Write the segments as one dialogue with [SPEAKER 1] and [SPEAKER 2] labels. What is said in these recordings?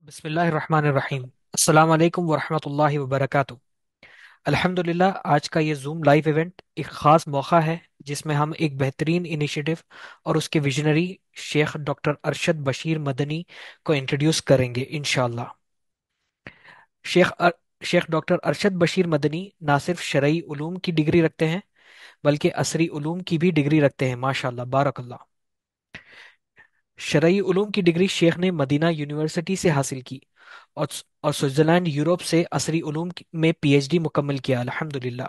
[SPEAKER 1] बिस्मिल्लाहिर्रहमानिर्रहीम। अस्सलाम वालेकुम वरहमतुल्लाहि वबरकातुह। अल्हम्दुलिल्लाह, आज का ये जूम लाइव इवेंट एक ख़ास मौका है जिसमें हम एक बेहतरीन इनिशिएटिव और उसके विजनरी शेख डॉक्टर अरशद बशीर मदनी को इंट्रोड्यूस करेंगे इंशाअल्लाह। शेख अर, शेख डॉक्टर अरशद बशीर मदनी ना सिर्फ शरई उलूम की डिग्री रखते हैं बल्कि असरी उलूम की भी डिग्री रखते हैं। माशाअल्लाह, बारकल्लाह। शरई उलूम की डिग्री शेख ने मदीना यूनिवर्सिटी से हासिल की और स्विट्जरलैंड यूरोप से असरी उलूम में पीएचडी मुकम्मल किया। अल्हम्दुलिल्लाह।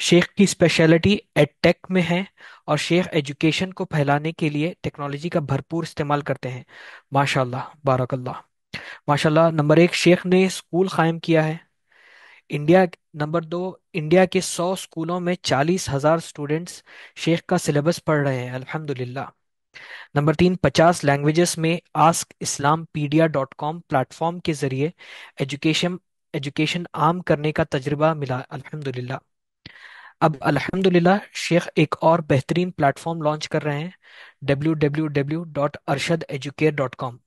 [SPEAKER 1] शेख की स्पेशलिटी एडटेक में है और शेख एजुकेशन को फैलाने के लिए टेक्नोलॉजी का भरपूर इस्तेमाल करते हैं। माशाल्लाह, बारकल्लाह। माशाल्लाह। नंबर एक, शेख ने स्कूल कायम किया है। इंडिया नंबर दो, इंडिया के 100 स्कूलों में 40,000 स्टूडेंट्स शेख का सिलेबस पढ़ रहे हैं। अल्हम्दुलिल्लाह। नंबर तीन, 50 लैंग्वेजेस में आस्क इस्लाम पीडिया डॉट कॉम प्लेटफॉर्म के जरिए एजुकेशन एजुकेशन आम करने का तजुर्बा मिला। अल्हम्दुलिल्लाह। अब अल्हम्दुलिल्लाह शेख एक और बेहतरीन प्लेटफॉर्म लॉन्च कर रहे हैं, www.arshadeducate.com।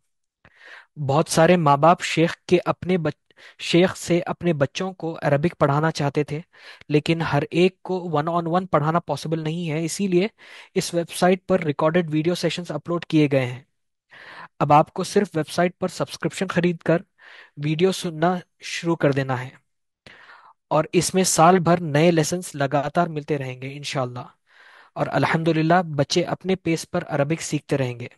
[SPEAKER 1] बहुत सारे माँ बाप शेख से अपने बच्चों को अरबिक पढ़ाना चाहते थे, लेकिन हर एक को वन ऑन वन पढ़ाना पॉसिबल नहीं है। इसीलिए इस वेबसाइट पर रिकॉर्डेड वीडियो सेशंस अपलोड किए गए हैं। अब आपको सिर्फ वेबसाइट पर सब्सक्रिप्शन खरीद कर वीडियो सुनना शुरू कर देना है और इसमें साल भर नए लेसन्स लगातार मिलते रहेंगे इंशाल्लाह। और अल्हम्दुलिल्लाह, बच्चे अपने पेस पर अरबिक सीखते रहेंगे।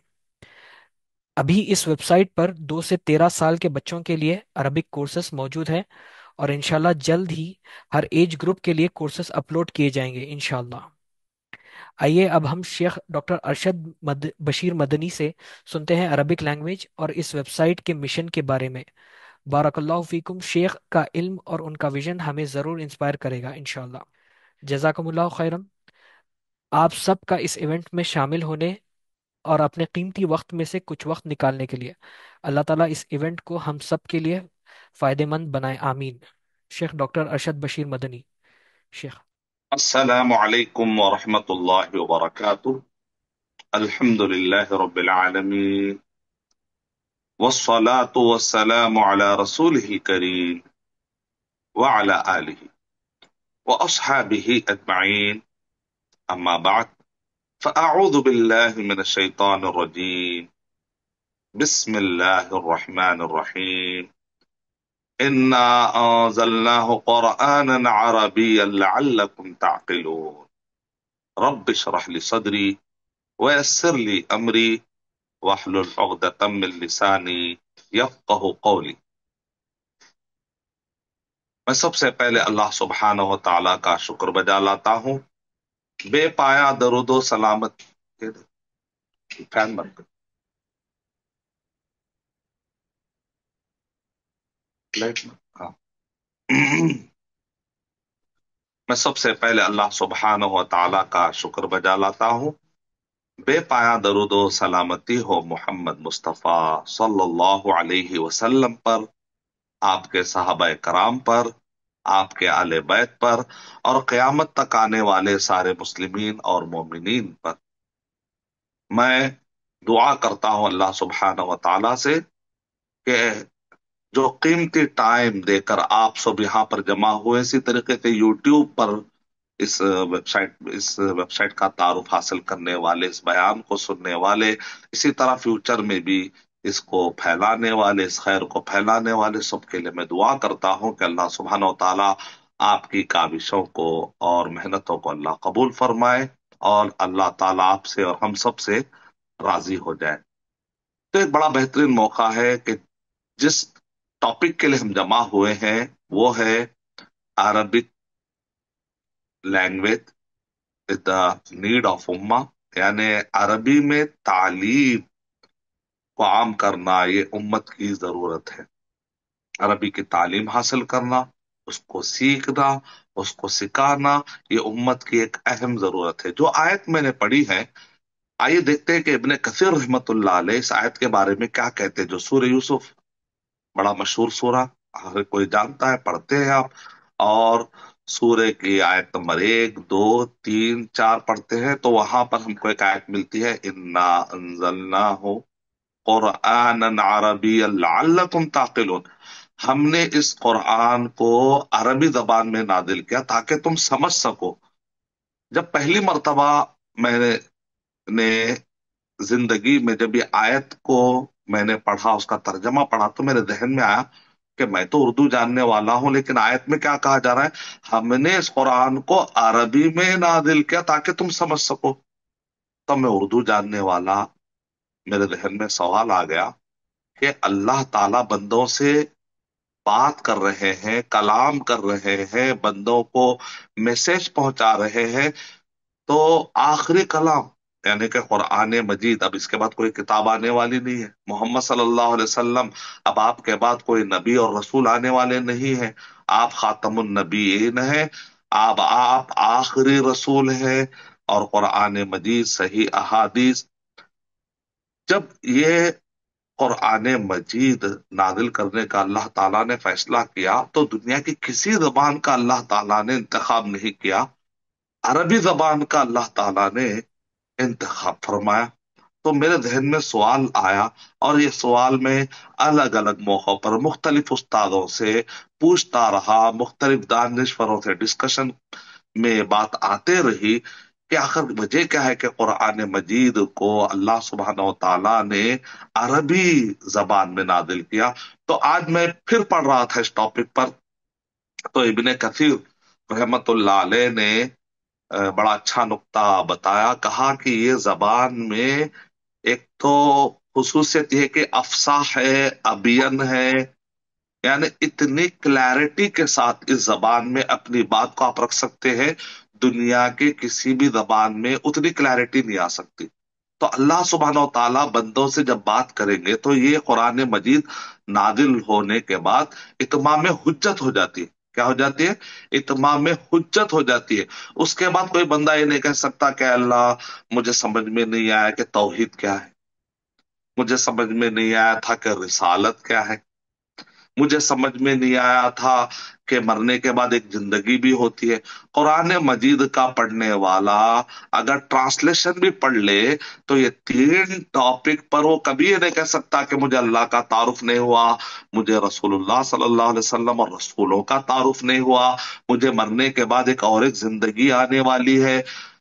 [SPEAKER 1] अभी इस वेबसाइट पर 2 से 13 साल के बच्चों के लिए अरबिक कोर्सेस मौजूद हैं और इंशाल्लाह जल्द ही हर एज ग्रुप के लिए कोर्सेस अपलोड किए जाएंगे इंशाल्लाह। आइए अब हम शेख डॉक्टर बशीर मदनी से सुनते हैं अरबिक लैंग्वेज और इस वेबसाइट के मिशन के बारे में। बारकल्लाहु फीकुम। शेख का इल्म और उनका विजन हमें ज़रूर इंस्पायर करेगा इंशाल्लाह। जज़ाकुमुल्लाह खैरन। आप सबका इस इवेंट में शामिल होने और अपने कीमती वक्त में से कुछ वक्त निकालने के लिए अल्लाह ताला इस इवेंट को हम सब के लिए फायदेमंद बनाए, आमीन। शेख डॉक्टर अरशद बशीर मदनी। शेख।
[SPEAKER 2] अस्सलामु अलैकुम व रहमतुल्लाहि व बरकातुह। अल्हम्दुलिल्लाहि रब्बिल आलमीन वस्सलातु वस्सलामु अला रसूलिहिल करीम व अला आलिहि व अस्हाबिहि अजमईन। अम्मा बाद फअऊज़ु बिल्लाहि मिनश शैतानिर रजीम। बिस्मिल्लाहिर रहमानिर रहीम। इन्ना अंज़लनाहु क़ुरआनन अरबिय्यन लअल्लकुम तअक़िलून। रब्बि इश्रह ली सदरी व यस्सिर ली अमरी वाहलुल उक़दतम मिन लिसानी यफ़क़हू क़ौली। मैं सबसे पहले अल्लाह सुब्हानहू व तआला का शुक्र बजा लाता हूँ। बेपाया दरूदो सलामत फैन बंद कर, लाइट में। हाँ। मैं सबसे पहले अल्लाह सुब्हानहू व तआला का शुक्र बजा लाता हूँ। बेपाया दरूदो सलामती हो मोहम्मद मुस्तफ़ा सल्लल्लाहु अलैहि वसल्लम पर, आपके सहाबा कराम पर, आपके आले बैत पर और क़यामत तक आने वाले सारे मुस्लिमीन और मोमिनीन पर। मैं दुआ करता हूं अल्लाह सुब्हानहू व तआला से कि जो कीमती टाइम देकर आप सब यहाँ पर जमा हुए, इसी तरीके से यूट्यूब पर इस वेबसाइट का तारुफ हासिल करने वाले, इस बयान को सुनने वाले, इसी तरह फ्यूचर में भी इसको फैलाने वाले, इस खैर को फैलाने वाले सबके लिए मैं दुआ करता हूं कि अल्लाह सुब्हानहू व तआला आपकी काविशों को और मेहनतों को अल्लाह कबूल फरमाए और अल्लाह ताला आपसे और हम सब से राजी हो जाए। तो एक बड़ा बेहतरीन मौका है कि जिस टॉपिक के लिए हम जमा हुए हैं वो है Arabic language is the need of उम्मा, यानी अरबी में तालीम को आम करना ये उम्मत की जरूरत है। अरबी की तालीम हासिल करना, उसको सीखना, उसको सिखाना, ये उम्मत की एक अहम जरूरत है। जो आयत मैंने पढ़ी है, आइए देखते हैं कि इब्ने कसीर रहमतुल्लाह अलैह इस आयत के बारे में क्या कहते हैं। जो सूरह यूसुफ, बड़ा मशहूर सूरा, हर कोई जानता है, पढ़ते हैं आप। और सूर्य की आयत नंबर 1, 2, 3, 4 पढ़ते हैं तो वहां पर हमको एक आयत मिलती है, इन्ना अंजलना हो। قرآن عربی لعلکم تعقلون، ہم نے اس قرآن کو عربی زبان میں نازل کیا تاکہ تم سمجھ سکو۔ جب پہلی مرتبہ میں نے زندگی میں جب یہ آیت کو میں نے پڑھا، اس کا ترجمہ پڑھا، تو میرے ذہن میں آیا کہ میں تو اردو جاننے والا ہوں، لیکن آیت میں کیا کہا جا رہا ہے؟ ہم نے اس قرآن کو عربی میں نازل کیا تاکہ تم سمجھ سکو۔ تب میں اردو جاننے والا، میرے ذہن میں سوال آ گیا کہ اللہ تعالی بندوں سے بات کر رہے ہیں، کلام کر رہے ہیں، بندوں کو میسج پہنچا رہے ہیں، تو آخری کلام یعنی کہ قرآن مجید، اب اس کے بعد کوئی کتاب آنے والی نہیں ہے، محمد صلی اللہ علیہ وسلم اب آپ کے بعد کوئی نبی اور رسول آنے والے نہیں ہیں، آپ خاتم النبیین ہیں، آپ آخری رسول ہیں، اور قرآن مجید صحیح احادیث، جب یہ قرآن مجید نازل کرنے کا اللہ تعالیٰ نے فیصلہ کیا تو دنیا کی کسی زبان کا اللہ تعالیٰ نے انتخاب نہیں کیا، عربی زبان کا اللہ تعالیٰ نے انتخاب فرمایا۔ تو میرے ذہن میں سوال آیا، اور یہ سوال میں الگ الگ موقعوں پر مختلف استادوں سے پوچھتا رہا، مختلف دانشوروں سے ڈسکشن میں بات آتے رہی کہ آخر وجہ کیا ہے کہ قرآن مجید کو اللہ سبحانہ و تعالیٰ نے عربی زبان میں نازل کیا۔ تو آج میں پھر پڑھ رہا تھا اس ٹاپک پر، تو ابن کثیر رحمت اللہ علیہ نے بڑا اچھا نقطہ بتایا، کہا کہ یہ زبان میں ایک تو خصوصیت یہ ہے کہ افصاح ہے، ابین ہے، یعنی اتنی کلیرٹی کے ساتھ اس زبان میں اپنی بات کو آپ رکھ سکتے ہیں، دنیا کے کسی بھی زبان میں اتنی کلیرٹی نہیں آ سکتی۔ تو اللہ سبحانہ و تعالیٰ بندوں سے جب بات کریں گے تو یہ قرآن مجید نازل ہونے کے بعد اتمام حجت ہو جاتی ہے۔ کیا ہو جاتی ہے؟ اتمام حجت ہو جاتی ہے۔ اس کے بعد کوئی بندہ یہ نہیں کہہ سکتا کہ اللہ مجھے سمجھ میں نہیں آیا کہ توحید کیا ہے، مجھے سمجھ میں نہیں آیا تھا کہ رسالت کیا ہے، مجھے سمجھ میں نہیں آیا تھا کہ مرنے کے بعد ایک زندگی بھی ہوتی ہے۔ قرآن مجید کا پڑھنے والا اگر ٹرانسلیشن بھی پڑھ لے تو یہ تین ٹاپک پر وہ کبھی یہ نہیں کہہ سکتا کہ مجھے اللہ کا تعارف نہیں ہوا، مجھے رسول اللہ صلی اللہ علیہ وسلم اور رسولوں کا تعارف نہیں ہوا، مجھے مرنے کے بعد ایک زندگی آنے والی ہے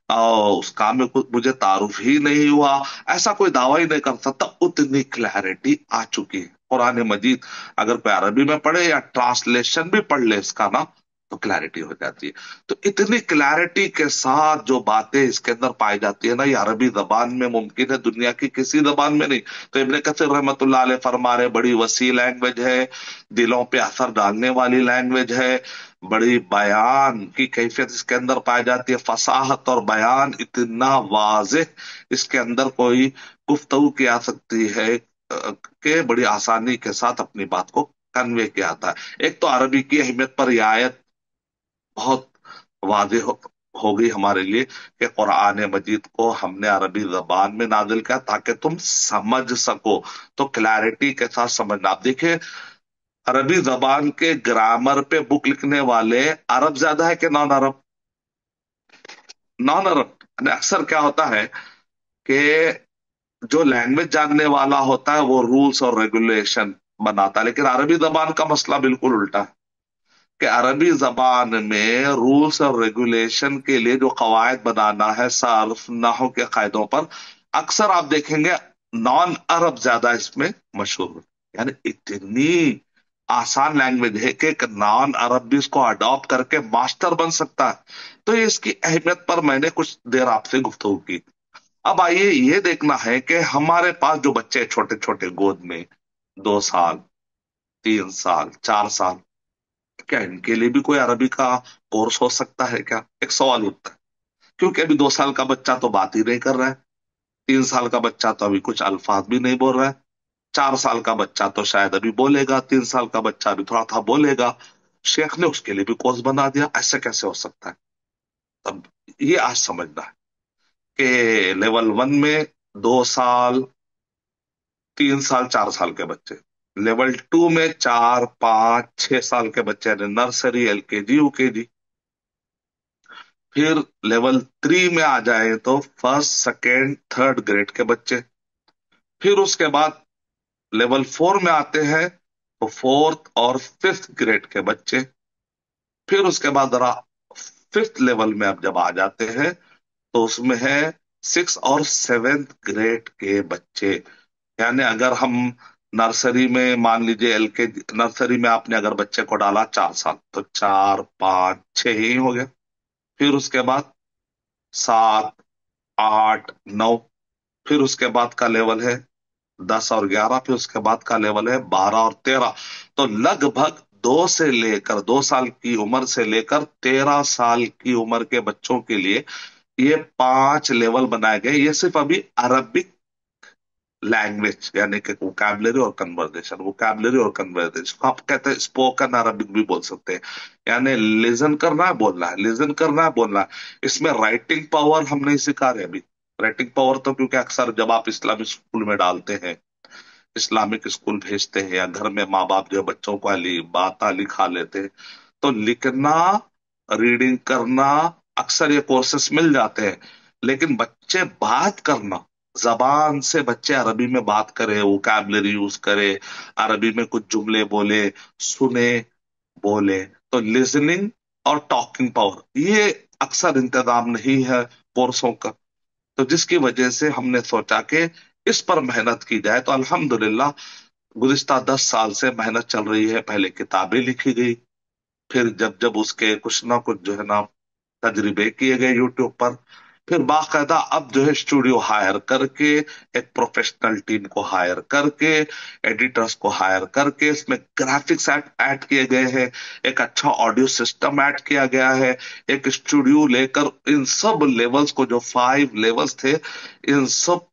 [SPEAKER 2] اور اس کا میں مجھے تعارف ہی نہیں ہوا، ایسا کوئی دعویٰ ہی نہیں کر سکتا۔ اتنی کلیرٹی آ چکی ہے قرآن مجید، اگر کوئی عربی میں پڑھے یا ٹرانسلیشن بھی پڑھ لے اس کا نا تو کلیرٹی ہو جاتی ہے۔ تو اتنی کلیرٹی کے ساتھ جو باتیں اس کے اندر پائی جاتی ہے نا، یہ عربی زبان میں ممکن ہے، دنیا کی کسی زبان میں نہیں۔ تو ابن کثیر رحمت اللہ علیہ فرما رہے بڑی وسیع لینگویج ہے، دلوں پہ اثر ڈالنے والی لینگویج ہے، بڑی بیان کی کیفیت اس کے اندر پائی جاتی ہے، فصاحت اور بیان اتنا واضح اس کے اندر کوئی گفتگو کی آ سکتی ہے کہ بڑی آسانی کے ساتھ اپنی بات کو کنوے کیا جاتا ہے۔ ایک تو عربی کی اہمیت پر یہ آیت بہت واضح ہو گئی ہمارے لیے کہ قرآن مجید کو ہم نے عربی زبان میں نازل کیا تاکہ تم سمجھ سکو، تو کلیرٹی کے ساتھ سمجھنا۔ آپ دیکھیں عربی زبان کے گرامر پہ بک لکھنے والے عرب زیادہ ہے کہ نان عرب؟ نان عرب، یعنی اکثر کیا ہوتا ہے کہ جو لینگویج جاننے والا ہوتا ہے وہ رولز اور ریگولیشن بناتا ہے، لیکن عربی زبان کا مسئلہ بالکل الٹا ہے کہ عربی زبان میں رولز اور ریگولیشن کے لیے جو قواعد بنانا ہے صرف نحو کے قاعدوں پر، اکثر آپ دیکھیں گے نان عرب زیادہ اس میں مشہور ہے۔ یعنی اتنی آسان لینگویج ہے کہ ایک نان عرب بھی اس کو اڈاپٹ کر کے ماسٹر بن سکتا ہے۔ تو اس کی اہمیت پر میں نے کچھ دیر آپ سے گفتگو کی۔ اب آئیے یہ دیکھنا ہے کہ ہمارے پاس جو بچے چھوٹے چھوٹے گود میں 2 سال، 3 سال، 4 سال، کیا ان کے لیے بھی کوئی عربی کا کورس ہو سکتا ہے کیا؟ ایک سوال اٹھتا ہے، کیونکہ ابھی 2 سال کا بچہ تو بات ہی نہیں کر رہا ہے، 3 سال کا بچہ تو ابھی کچھ الفاظ بھی نہیں بول رہا ہے، 4 سال کا بچہ تو شاید ابھی بولے گا، 3 سال کا بچہ ابھی تھوڑا تھا بولے گا، شیخ نے اس کے لیے بھی کورس بنا دیا، ایسے کیسے ہو سکتا ہے؟ تب یہ آج سمجھنا ہے کہ لیول 1 میں 2 سال، 3 سال، 4 سال کے بچے، لیول 2 میں 4، 5، 6 سال کے بچے، یعنی نرسری، LKG، UKG، پھر لیول 3 میں آ جائیں تو فرسٹ، سیکنڈ، تھرڈ گریڈ کے بچے، پھر اس کے بعد लेवल 4 में आते हैं तो फोर्थ और फिफ्थ ग्रेड के बच्चे। फिर उसके बाद फिफ्थ लेवल में अब जब आ जाते हैं तो उसमें है सिक्स और सेवेंथ ग्रेड के बच्चे। यानी अगर हम नर्सरी में मान लीजिए एलके नर्सरी में आपने अगर बच्चे को डाला 4 साल, तो 4 5 6 ही हो गया। फिर उसके बाद 7 8 9। फिर उसके बाद का लेवल है 10 और 11। फिर उसके बाद का लेवल है 12 और 13। तो लगभग 2 साल की उम्र से लेकर 13 साल की उम्र के बच्चों के लिए ये 5 लेवल बनाए गए। ये सिर्फ अभी अरबिक लैंग्वेज यानी कि वोकैबलरी और कन्वर्जेशन आप कहते हैं, स्पोकन अरबिक भी बोल सकते हैं। यानी लिसन करना है बोलना है, लिसन करना है बोलना है। इसमें राइटिंग पावर हम नहीं सिखा रहे अभी। राइटिंग पावर तो क्योंकि अक्सर जब आप इस्लामिक स्कूल में डालते हैं, इस्लामिक स्कूल भेजते हैं, या घर में माँ बाप जो है बच्चों को अली बाता लिखा लेते हैं, तो लिखना रीडिंग करना अक्सर ये कोर्सेस मिल जाते हैं। लेकिन बच्चे बात करना, जबान से बच्चे अरबी में बात करे, वोकैबलरी यूज करे, अरबी में कुछ जुमले बोले, सुने, बोले, तो लिसनिंग और टॉकिंग पावर ये अक्सर इंतजाम नहीं है कोर्सों का। तो जिसकी वजह से हमने सोचा कि इस पर मेहनत की जाए। तो अल्हम्दुलिल्लाह गुज़िश्ता 10 साल से मेहनत चल रही है। पहले किताबें लिखी गई, फिर जब जब उसके कुछ ना कुछ जो है ना तजर्बे किए गए यूट्यूब पर, फिर बाकायदा अब जो है स्टूडियो हायर करके, एक प्रोफेशनल टीम को हायर करके, एडिटर्स को हायर करके, इसमें ग्राफिक्स ऐड किए गए हैं, एक अच्छा ऑडियो सिस्टम ऐड किया गया है, एक स्टूडियो लेकर इन सब लेवल्स को, जो 5 लेवल्स थे, इन सब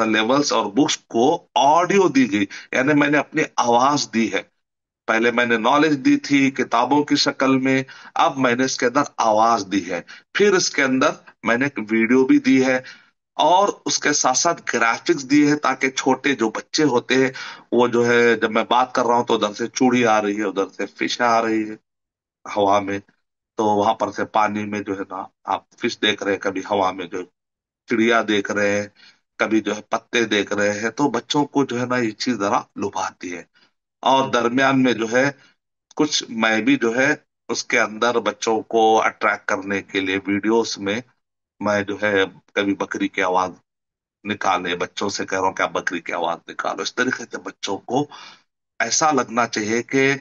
[SPEAKER 2] लेवल्स और बुक्स को ऑडियो दी गई। यानी मैंने अपनी आवाज दी है। पहले मैंने नॉलेज दी थी किताबों की शक्ल में, अब मैंने इसके अंदर आवाज दी है। फिर इसके अंदर मैंने एक वीडियो भी दी है, और उसके साथ साथ ग्राफिक्स दिए हैं, ताकि छोटे जो बच्चे होते हैं वो जो है, जब मैं बात कर रहा हूं तो उधर से चूड़ी आ रही है, उधर से फिश आ रही है हवा में, तो वहां पर से पानी में जो है ना आप फिश देख रहे हैं, कभी हवा में जो चिड़िया देख रहे हैं, कभी जो है पत्ते देख रहे हैं। तो बच्चों को जो है ना ये चीज जरा लुभाती है। और दरमियान में जो है कुछ मैं भी जो है उसके अंदर बच्चों को अट्रैक्ट करने के लिए वीडियोस में मैं जो है कभी बकरी की आवाज निकाले, बच्चों से कह रहा हूँ कि आप बकरी की आवाज निकालो। इस तरीके से बच्चों को ऐसा लगना चाहिए कि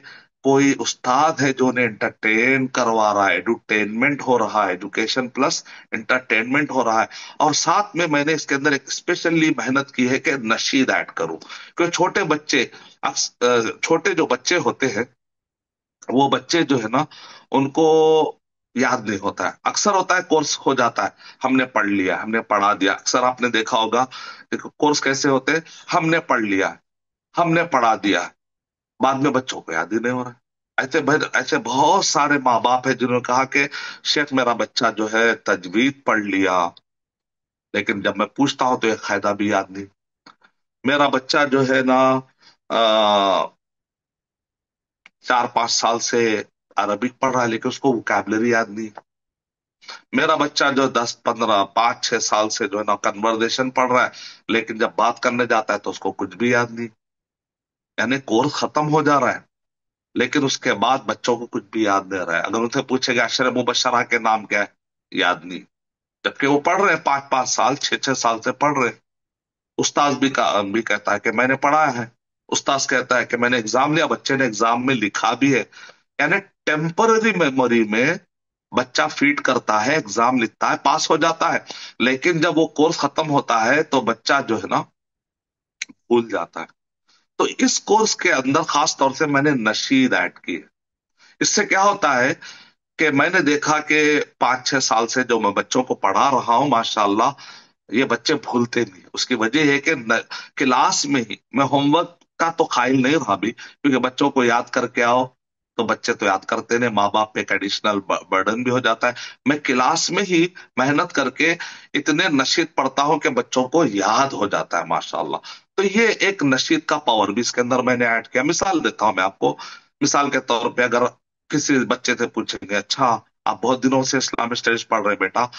[SPEAKER 2] कोई उस्ताद है जो उन्हें एंटरटेन करवा रहा है, एडुटेनमेंट हो रहा है, एजुकेशन प्लस एंटरटेनमेंट हो रहा है। और साथ में मैंने इसके अंदर एक स्पेशली मेहनत की है कि नशीद ऐड करूं, क्योंकि छोटे बच्चे छोटे जो बच्चे होते हैं, वो बच्चे जो है ना उनको याद नहीं होता है। अक्सर होता है कोर्स हो जाता है, हमने पढ़ लिया, हमने पढ़ा दिया। अक्सर आपने देखा होगा कोर्स कैसे होते हैं, हमने पढ़ लिया, हमने पढ़ा दिया, बाद में बच्चों को याद ही नहीं हो रहा है। ऐसे बहुत सारे माँ बाप हैं जिन्होंने कहा कि शेख मेरा बच्चा जो है तजवीद पढ़ लिया, लेकिन जब मैं पूछता हूं तो एक कायदा भी याद नहीं। मेरा बच्चा जो है ना 4 5 साल से अरबिक पढ़ रहा है, लेकिन उसको वोकैबलरी याद नहीं। मेरा बच्चा जो 10 15 5 6 साल से जो है ना कन्वर्सेशन पढ़ रहा है, लेकिन जब बात करने जाता है तो उसको कुछ भी याद नहीं। यानी कोर्स खत्म हो जा रहा है, लेकिन उसके बाद बच्चों को कुछ भी याद नहीं रहा है। अगर उनसे पूछेगा अशर मुबशरा के नाम क्या है, याद नहीं। जबकि वो पढ़ रहे हैं 5 5 साल 6 6 साल से पढ़ रहे हैं। उस्ताद भी कहता है कि मैंने पढ़ा है, उस्ताद कहता है कि मैंने एग्जाम लिया, बच्चे ने एग्जाम में लिखा भी है। यानी टेम्पररी मेमोरी में बच्चा फीड करता है, एग्जाम लिखता है, पास हो जाता है। लेकिन जब वो कोर्स खत्म होता है तो बच्चा जो है ना भूल जाता है। तो इस कोर्स के अंदर खास तौर से मैंने नशीद ऐड की है। इससे क्या होता है कि मैंने देखा कि 5 6 साल से जो मैं बच्चों को पढ़ा रहा हूं, माशाल्लाह ये बच्चे भूलते नहीं। उसकी वजह है कि क्लास में ही मैं होमवर्क का तो कायल नहीं रहा भी, क्योंकि बच्चों को याद करके आओ तो बच्चे तो याद करते नहीं, माँ बाप पे एक एडिशनल बर्डन भी हो जाता है। मैं क्लास में ही मेहनत करके इतने नशीद पढ़ता हूं कि बच्चों को याद हो जाता है माशाल्लाह। तो ये एक नशीद का पावर भी इसके अंदर मैंने ऐड किया। मिसाल देता हूं मैं आपको। मिसाल के तौर पे अगर किसी बच्चे से पूछेंगे, अच्छा आप बहुत दिनों से इस्लामिक स्टडीज पढ़ रहे हैं बेटा,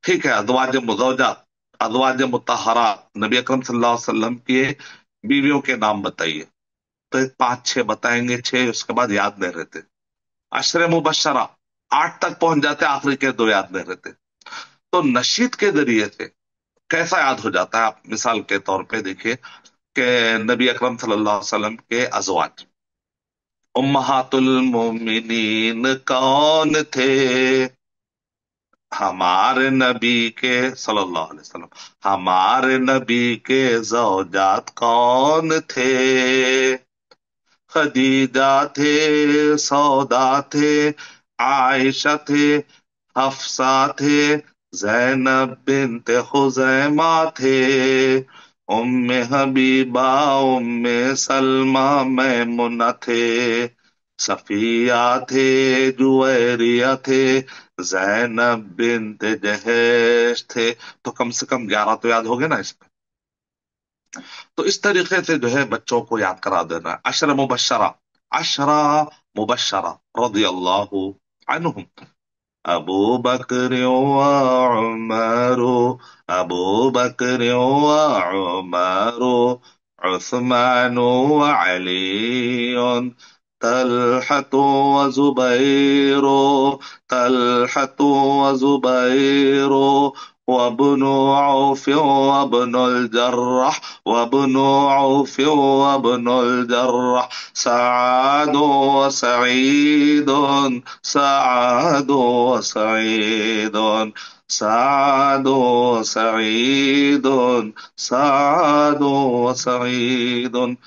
[SPEAKER 2] ठीक है, अज़वाज मुज़व्वजात, अज़वाज मुतहहरात, नबी अकरम सल्लल्लाहु अलैहि वसल्लम के बीवियों के नाम बताइए। तो एक पांच छह बताएंगे, छह उसके बाद याद नहीं रहते। अशरे मुबशरा, आठ तक पहुंच जाते, आखिरी के दो याद नहीं रहते। तो नशीद के जरिए से कैसा याद हो जाता है? आप मिसाल के तौर पे देखिए कि नबी अकरम सल्लल्लाहु अलैहि वसल्लम के अजवाज उम्महातुल मोमिनीन कौन थे? हमारे नबी के सल्लल्लाहु अलैहि वसल्लम, हमारे नबी के जौजात कौन थे? खदीजा थे, सौदा थे, आयशा थे, हफ्सा थे, जैनब बिनते खुजैमा थे, उम्मे हबीबा, उम्मे सलमा, मैमुना थे, सफिया थे, जुवैरिया थे, जैनब बिनते जहेश थे। तो कम से कम 11 तो याद हो गए ना इसमें। तो इस तरीके से जो है बच्चों को याद करा देना है। अशरा मुबशरा रदी अल्लाह अन्हुम, अबू बकर व उमरो, अबू बकर व उमरो, उस्मान व अली, तलहत व जुबैरो, तलहत व जुबैरो, वब्नु औफ वब्नुल जर्राह, वब्नु औफ वब्नुल जर्राह, सआद व सईद, سعد وسعيد، سعد وسعيد، سعد وسعيد।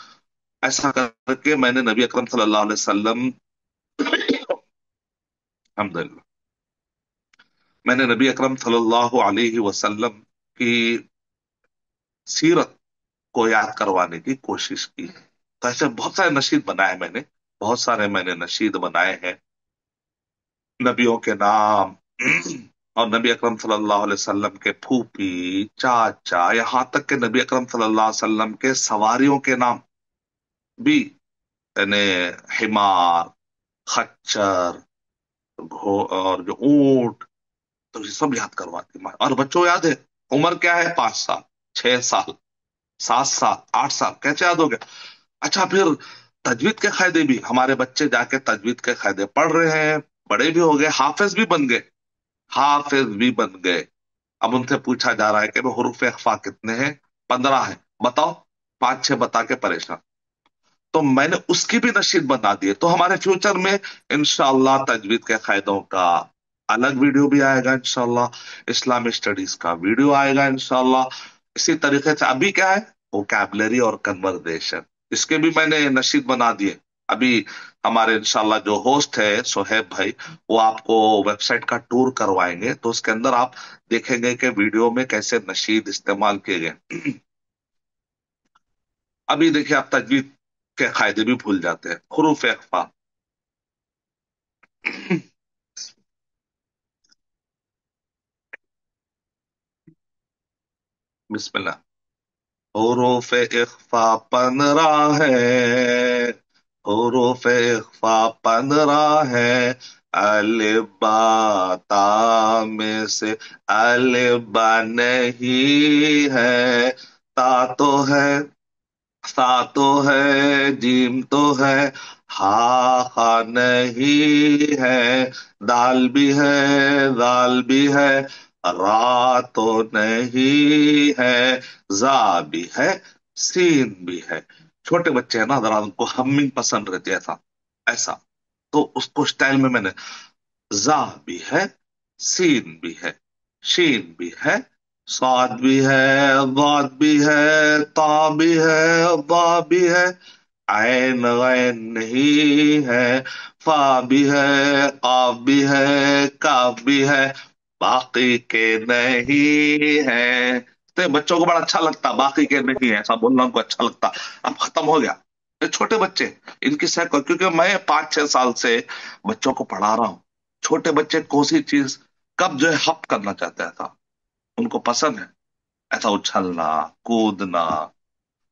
[SPEAKER 2] ऐसा करके मैंने नबी अकरम सल्लल्लाहु अलैहि वसल्लम, अल्हम्दुलिल्लाह, मैंने नबी अकरम सल्लल्लाहु अलैहि वसल्लम की सीरत को याद करवाने की कोशिश की है। तो ऐसे बहुत सारे नशीद बनाए मैंने, बहुत सारे मैंने नशीद बनाए हैं नबियों के नाम। और नबी अकरम सल्लल्लाहु अलैहि वसल्लम के फूफी, चाचा, यहां तक के नबी अकरम सल्लल्लाहु अलैहि वसल्लम के सवारियों के नाम भी, यानी हिमार, खच्चर, घो और जो ऊंट, तो ये सब याद करवाती माँ। और बच्चों याद है उम्र क्या है? 5 साल, 6 साल, 7 साल, 8 साल, कैसे याद हो गया? अच्छा, फिर तजवीद के कायदे भी हमारे बच्चे जाके तजवीद के कायदे पढ़ रहे हैं, बड़े भी हो गए, हाफिज भी बन गए, हाफिज भी बन गए। अब उनसे पूछा जा रहा है कि हुरूफ इख्फा कितने हैं? 15 है, बताओ। पांच छह बता के परेशान। तो मैंने उसकी भी नशीद बना दी है। तो हमारे फ्यूचर में इंशाअल्लाह तजवीद के कायदों का अलग वीडियो भी आएगा इंशाअल्लाह, इस्लामिक स्टडीज का वीडियो आएगा इंशाअल्लाह। इसी तरीके से अभी क्या है, वोकैबलरी और कन्वर्सेशन, इसके भी मैंने नशीद बना दिए। अभी हमारे इंशाल्लाह जो होस्ट है सोहेब भाई, वो आपको वेबसाइट का टूर करवाएंगे, तो उसके अंदर आप देखेंगे कि वीडियो में कैसे नशीद इस्तेमाल किए गए। अभी देखिए, आप तजवीद के कायदे भी भूल जाते हैं। हुरूफ इख्फा, बिस्मिल्लाह। हुरूफ इख्फा 15 है, हुरूफ इख्फा 15 है। अलिफ बा ता में से अलिफ बा नहीं है। ता तो है, सा तो है, जीम तो है, हा हा नहीं है। दाल भी है, दाल भी है, रा तो नहीं है। जा भी है, सीन भी है। छोटे बच्चे हैं ना, जरा उनको हमिंग पसंद रहती है, ऐसा ऐसा। तो उसको स्टाइल में मैंने, जा भी है, सीन भी है, शीन भी है, साद भी है, दाद भी है, ता भी है, दा भी है, ऐन गैन नहीं है, फा भी है, काफ भी है, काफ भी है, बाकी के नहीं है। तो ये बच्चों को बड़ा अच्छा लगता, बाकी के नहीं है ऐसा बोलना उनको अच्छा लगता। अब खत्म हो गया। ये छोटे बच्चे, इनकी साइको, क्योंकि मैं 5 6 साल से बच्चों को पढ़ा रहा हूँ। छोटे बच्चे कौन सी चीज कब जो है हप करना चाहते हैं, ऐसा उनको पसंद है, ऐसा उछलना, कूदना,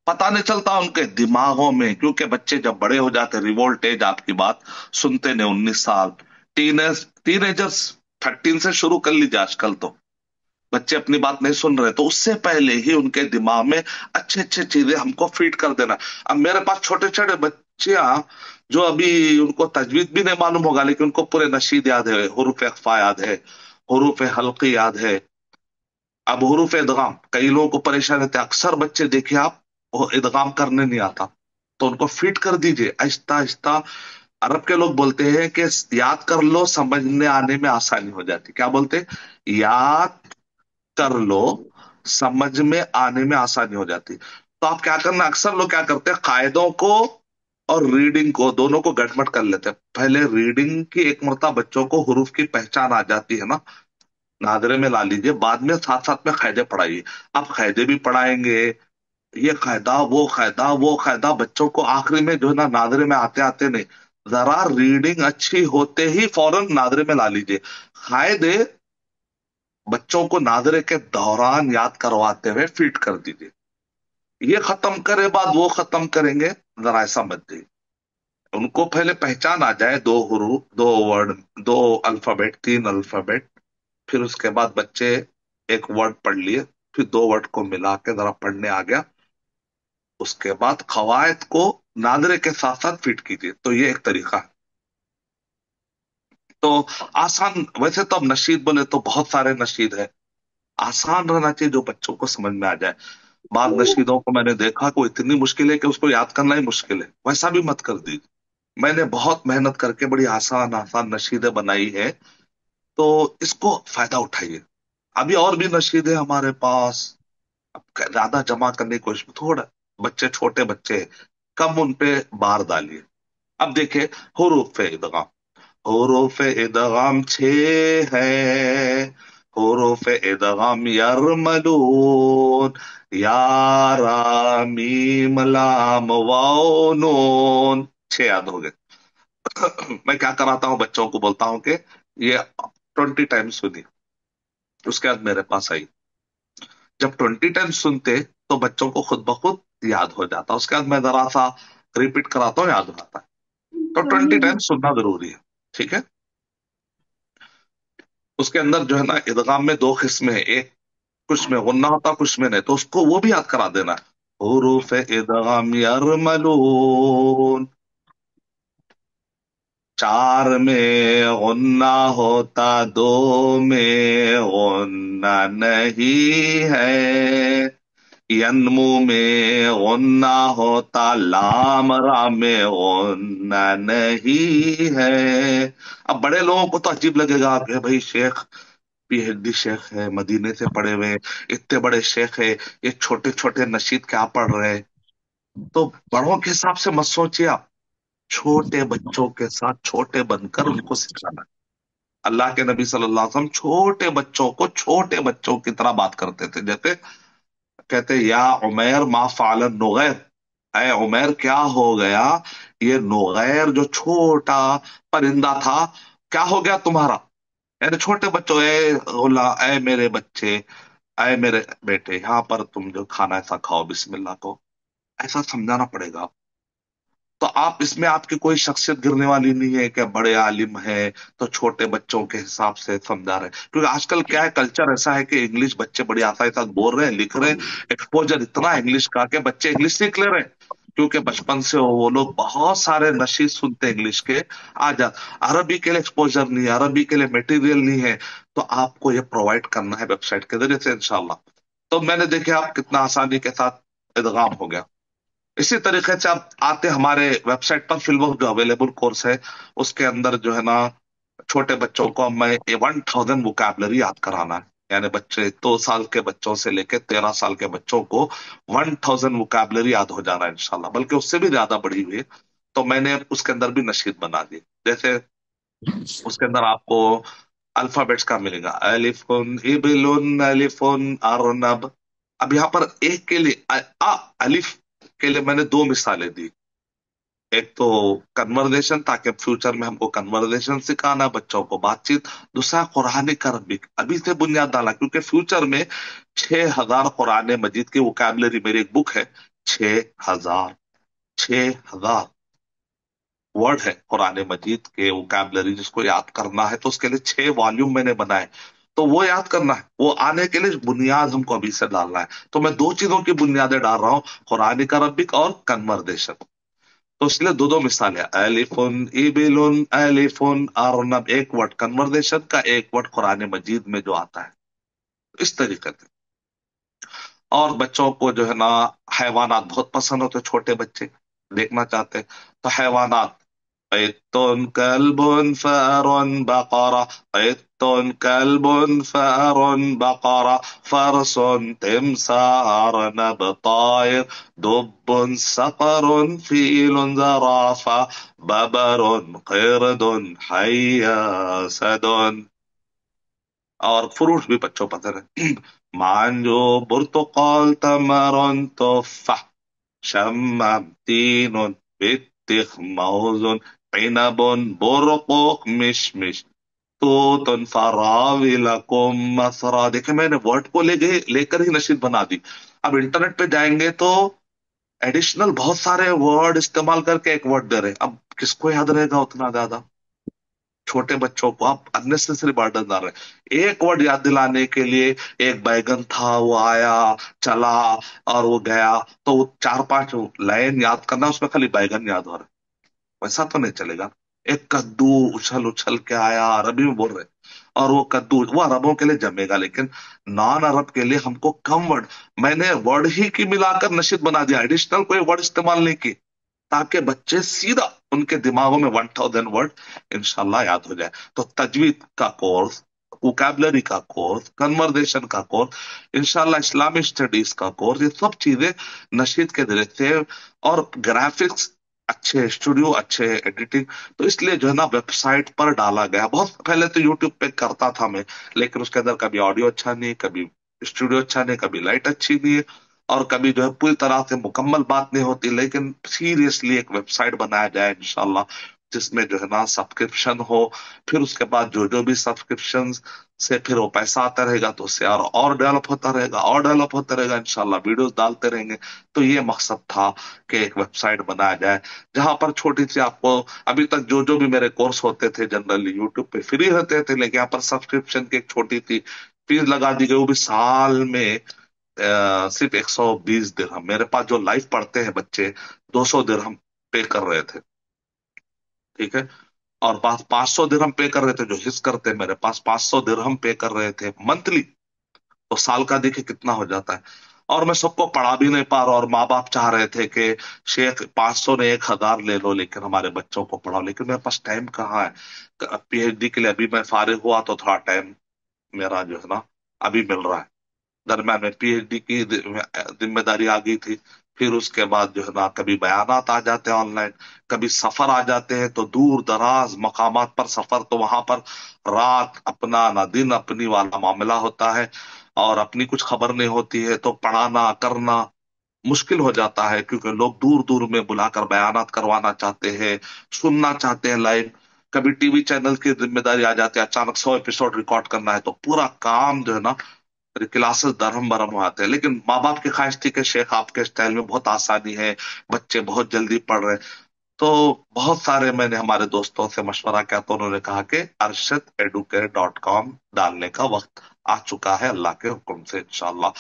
[SPEAKER 2] पता नहीं चलता उनके दिमागों में। क्योंकि बच्चे जब बड़े हो जाते, रिवोल्ट एज, आपकी बात सुनते नहीं, 19 साल, टीनेजर्स 13 से शुरू कर लीजिए आजकल। तो बच्चे अपनी बात नहीं सुन रहे, तो उससे पहले ही उनके दिमाग में अच्छे अच्छे चीजें हमको फीड कर देना। अब मेरे पास छोटे छोटे बच्चियां जो अभी उनको तजवीज भी नहीं मालूम होगा, लेकिन उनको पूरे नशीद याद है, हुरूफ इख्फा याद है, हुरूफ हल्की याद है। अब हुरूफ इदगाम कई लोगों को परेशान रहते हैं, अक्सर बच्चे देखिए आप, वो इदगाम करने नहीं आता, तो उनको फीड कर दीजिए आहिस्ता आहिस्ता। अरब के लोग बोलते हैं कि याद कर लो, समझने आने में आसानी हो जाती। क्या बोलते हैं? याद कर लो, समझ में आने में आसानी हो जाती। तो आप क्या करना, अक्सर लोग क्या करते हैं, कायदों को और रीडिंग को दोनों को गटमट कर लेते हैं। पहले रीडिंग की एक मर्तबा बच्चों को हुरूफ की पहचान आ जाती है ना, नादरे में ला लीजिए, बाद में साथ साथ में कायदे पढ़ाइए। आप कायदे भी पढ़ाएंगे, ये कायदा वो कायदा वो कायदा, बच्चों को आखिरी में जो है ना, नादरे में आते आते नहीं, जरा रीडिंग अच्छी होते ही फौरन नादरे में ला लीजिए। कायदे बच्चों को नादरे के दौरान याद करवाते हुए फीड कर दीजिए। ये खत्म करे बाद वो खत्म करेंगे, जरा ऐसा मत दीजिए। उनको पहले पहचान आ जाए, दो हुरूफ, दो वर्ड, दो अल्फाबेट, तीन अल्फाबेट, फिर उसके बाद बच्चे एक वर्ड पढ़ लिए, फिर दो वर्ड को मिला के जरा पढ़ने आ गया, उसके बाद कवायद को नादरे के साथ साथ फिट कीजिए। तो ये एक तरीका है। तो आसान, वैसे तो अब नशीद बोले तो बहुत सारे नशीद है, आसान रहना चाहिए जो बच्चों को समझ में आ जाए। बाद नशीदों को मैंने देखा को इतनी मुश्किल है कि उसको याद करना ही मुश्किल है, वैसा भी मत कर दीजिए। मैंने बहुत मेहनत करके बड़ी आसान आसान नशीदें बनाई है, तो इसको फायदा उठाइए। अभी और भी नशीदे हमारे पास, अब ज्यादा जमा करने की कोशिश, थोड़ा बच्चे छोटे बच्चे हैं, कम उन पे बार डालिए। अब देखिए, हुरूफ इदगाम, हुरूफ इदगाम छह है, हुरूफ इदगाम यरमलून, या रा मीम लाम वाओ नून, छह याद हो गए। मैं क्या कराता हूँ, बच्चों को बोलता हूँ कि ये 20 टाइम्स सुनिए, उसके बाद मेरे पास आई। जब 20 टाइम्स सुनते तो बच्चों को खुद ब खुद याद हो जाता, उसके बाद मैं जरा सा रिपीट कराता हूँ, याद हो जाता है। तो 20 टाइम्स सुनना जरूरी है, ठीक है। उसके अंदर जो है ना, इदगाम में दो किस्में हैं, एक कुछ में गुन्ना होता, कुछ में नहीं, तो उसको वो भी याद करा देना है। हुरूफ इदगाम यरमलून, चार में गुन्ना होता, दो में गुन्ना नहीं है। यन्मु में गुन्ना होता, लाम रा में गुन्ना नहीं है। अब बड़े लोगों को तो अजीब लगेगा कि भाई शेख, पीएचडी शेख है, मदीने से पढ़े हुए हैं, इतने बड़े शेख है, ये छोटे छोटे नशीद क्या पढ़ रहे हैं। तो बड़ों के हिसाब से मत सोचिए आप, छोटे बच्चों के साथ छोटे बनकर उनको सिखाना। अल्लाह के नबी सल्लल्लाहु अलैहि वसल्लम छोटे बच्चों को छोटे बच्चों की तरह बात करते थे, जैसे कहते, या उमैर मा फालन नुगैर, अय उमैर क्या हो गया, ये नुगैर जो छोटा परिंदा था, क्या हो गया तुम्हारा। यानी छोटे बच्चों, ए गुला, ए मेरे बच्चे, अय मेरे बेटे, यहाँ पर तुम जो खाना ऐसा खाओ बिस्मिल्लाह को, ऐसा समझाना पड़ेगा। तो आप इसमें आपकी कोई शख्सियत गिरने वाली नहीं है कि बड़े आलिम है तो छोटे बच्चों के हिसाब से समझा रहे हैं। क्योंकि आजकल क्या है, कल्चर ऐसा है कि इंग्लिश बच्चे बड़ी आसानी से बोल रहे हैं, लिख रहे हैं, एक्सपोजर इतना है इंग्लिश का कि बच्चे इंग्लिश सीख ले रहे हैं, क्योंकि बचपन से वो लोग बहुत सारे नशीद सुनते हैं इंग्लिश के। आ जा, अरबी के लिए एक्सपोजर नहीं है, अरबी के लिए मटेरियल नहीं है, तो आपको ये प्रोवाइड करना है वेबसाइट के जरिए से इंशाल्लाह। तो मैंने देखे आप कितना आसानी के साथ इदगाम हो गया। इसी तरीके से आप आते हमारे वेबसाइट पर, फिल्मों जो अवेलेबल कोर्स है, उसके अंदर जो है ना, छोटे बच्चों को मैं 1000 वोकैबलरी याद कराना है। यानी बच्चे 2 साल के बच्चों से लेकर 13 साल के बच्चों को 1000 वोकैबलरी याद हो जाना है इंशाल्लाह, बल्कि उससे भी ज्यादा बढ़ी हुई है। तो मैंने उसके अंदर भी नशीद बना दी, जैसे उसके अंदर आपको अल्फाबेट्स का मिलेगा, अलिफुन इबिलुन अलिफुन अरनब। अब यहाँ पर एक के लिए अलिफ के लिए मैंने दो मिसालें दी। एक तो कन्वर्जेशन, ताकि फ्यूचर में हमको कन्वर्जेशन सिखाना, बच्चों को बातचीत। दूसरा कुरानिक अरबिक, अभी से बुनियाद डाला, क्योंकि फ्यूचर में 6000 कुरान मजीद की वोकैबलरी, मेरी एक बुक है, 6000, 6000 वर्ड है कुरान मजीद के वोकैबलरी जिसको याद करना है, तो उसके लिए 6 वॉल्यूम मैंने बनाए। तो वो याद करना है, वो आने के लिए बुनियाद हमको अभी से डालना है। तो मैं दो चीजों की बुनियादें डाल रहा हूँ, कुरानिक अरबिक और कन्वर्सेशन। तो इसलिए दो दो मिसाल है, एलिफुन इबिलुन एलिफुन अरनब, एक वर्ड कन्वर्सेशन का, एक वर्ड कुरान मजीद में जो आता है, इस तरीके से। और बच्चों को जो है ना, हैवानात बहुत पसंद होते, छोटे बच्चे देखना चाहते हैं। तो हैवानात, قط كلب فأر بقرة، قط كلب فأر بقرة، فرس تمساح أرنب طائر، دب صقر فيل زرافة، ببر قرد حية أسد، اور فروٹ بھی بچوں پتہ ہے، مانجو برتقال تمر تفاح، شمام تين بطيخ موز، عنب برقق مشمش، توت فراولكم مسرا۔ دیکھیں میں نے ورڈ کو لے کر ہی نشید بنا دی۔ اب انٹرنیٹ پہ جائیں گے تو ایڈیشنل بہت سارے ورڈ استعمال کر کے ایک ورڈ دے رہے ہیں، اب کس کو یاد رہے گا اتنا زیادہ؟ چھوٹے بچوں کو آپ اننیسری برڈن ڈال رہے ہیں۔ ایک ورڈ یاد دلانے کے لیے، ایک بیگن تھا وہ آیا چلا اور وہ گیا، تو وہ چار پانچ لائن یاد کرنا، اس میں خالی بیگن یاد ہو رہا ہے، ویسا تو نہیں چلے گا۔ ایک کدو اچھل اچھل کے آیا، عربی میں بول رہے، اور وہ کدو وہ عربوں کے لیے جمے گا، لیکن نان عرب کے لیے ہم کو کم ورڈ، میں نے ورڈ ہی کی ملا کر نشید بنا دیا، ایڈیشنل کوئی ورڈ استعمال نہیں کی، تاکہ بچے سیدھا ان کے دماغوں میں 1000 ورڈ انشاءاللہ یاد ہو جائے۔ تو تجوید کا کورس، ووکیبلری کا کورس، کنورزیشن کا کورس، انشاءاللہ اسلامی اسٹڈیز کا کورس، یہ سب چیزیں نشید کے ذریعے سے، اور گرافکس اچھے اسٹوڈیو، اچھے ایڈیٹنگ، تو اس لیے جو ہے نا ویب سائٹ پر ڈالا گیا۔ بہت پہلے تو یوٹیوب پہ کرتا تھا میں، لیکن اس کے اندر کبھی آڈیو اچھا نہیں، کبھی اسٹوڈیو اچھا نہیں، کبھی لائٹ اچھی نہیں ہے، اور کبھی جو ہے پوری طرح سے مکمل بات نہیں ہوتی، لیکن سیریسلی ایک ویب سائٹ بنایا جائے انشاءاللہ، جس میں جو ہے نا سبسکرپشن ہو، پھر اس کے بعد جو جو بھی سبسکرپشن سے پھر وہ پیسہ آتا رہے گا، تو اس سے اور ڈیولپ ہوتا رہے گا، اور ڈیولپ ہوتا رہے گا، انشاءاللہ ویڈیوز ڈالتے رہیں گے۔ تو یہ مقصد تھا کہ ایک ویب سائٹ بنایا جائے، جہاں پر چھوٹی سی آپ کو، ابھی تک جو جو بھی میرے کورس ہوتے تھے جنرلی یوٹیوب پہ فری ہوتے تھے، لیکن یہاں پر سبسکرپشن کی ایک چھوٹی سی فیس لگا دی گئی، وہ بھی سال میں صرف 120 درہم۔ میرے پاس جو لائف پڑھتے ہیں بچے 200 درہم پے کر رہے تھے، ٹھیک ہے، اور 500 درہم پے کر رہے تھے جو حص کرتے، میرے پاس 500 درہم پے کر رہے تھے منتلی، تو سال کا دیکھیں کتنا ہو جاتا ہے۔ اور میں سب کو پڑھا بھی نہیں پا رہا، اور ماں باپ چاہ رہے تھے کہ شیخ 500 نے 1000 لے لو، لیکن ہمارے بچوں کو پڑھاؤ، لیکن میرے پاس ٹائم کہاں ہے؟ پی ایچ ڈی کے لیے ابھی میں فارغ ہوا تو تھوڑا ٹائم میرا جو ہے نا ابھی مل رہا ہے، درمیان میں پی ایچ ڈی کی ذمہ داری آ گئی تھی، پھر اس کے بعد جو ہے نا کبھی بیانات آ جاتے ہیں آن لائن، کبھی سفر آ جاتے ہیں، تو دور دراز مقامات پر سفر، تو وہاں پر رات اپنا نہ دن اپنی والا معاملہ ہوتا ہے، اور اپنی کچھ خبر نہیں ہوتی ہے، تو پڑھانا کرنا مشکل ہو جاتا ہے، کیونکہ لوگ دور دور میں بلا کر بیانات کروانا چاہتے ہیں، سننا چاہتے ہیں لائیو، کبھی ٹی وی چینل کی ذمہ داری آ جاتی ہے، اچانک 100 ایپیسوڈ ریکارڈ کرنا ہے، تو پورا کام جو ہے نا کلاسز درہم برہم ہو آتے ہیں، لیکن ماں باپ کی خواہش تھی کہ شیخ آپ کے اسٹائل میں بہت آسانی ہے، بچے بہت جلدی پڑھ رہے، تو بہت سارے میں نے ہمارے دوستوں سے مشورہ کیا، تو انہوں نے کہا کہ ارشد educate.com ڈالنے کا وقت آ چکا ہے اللہ کے حکم سے انشاءاللہ۔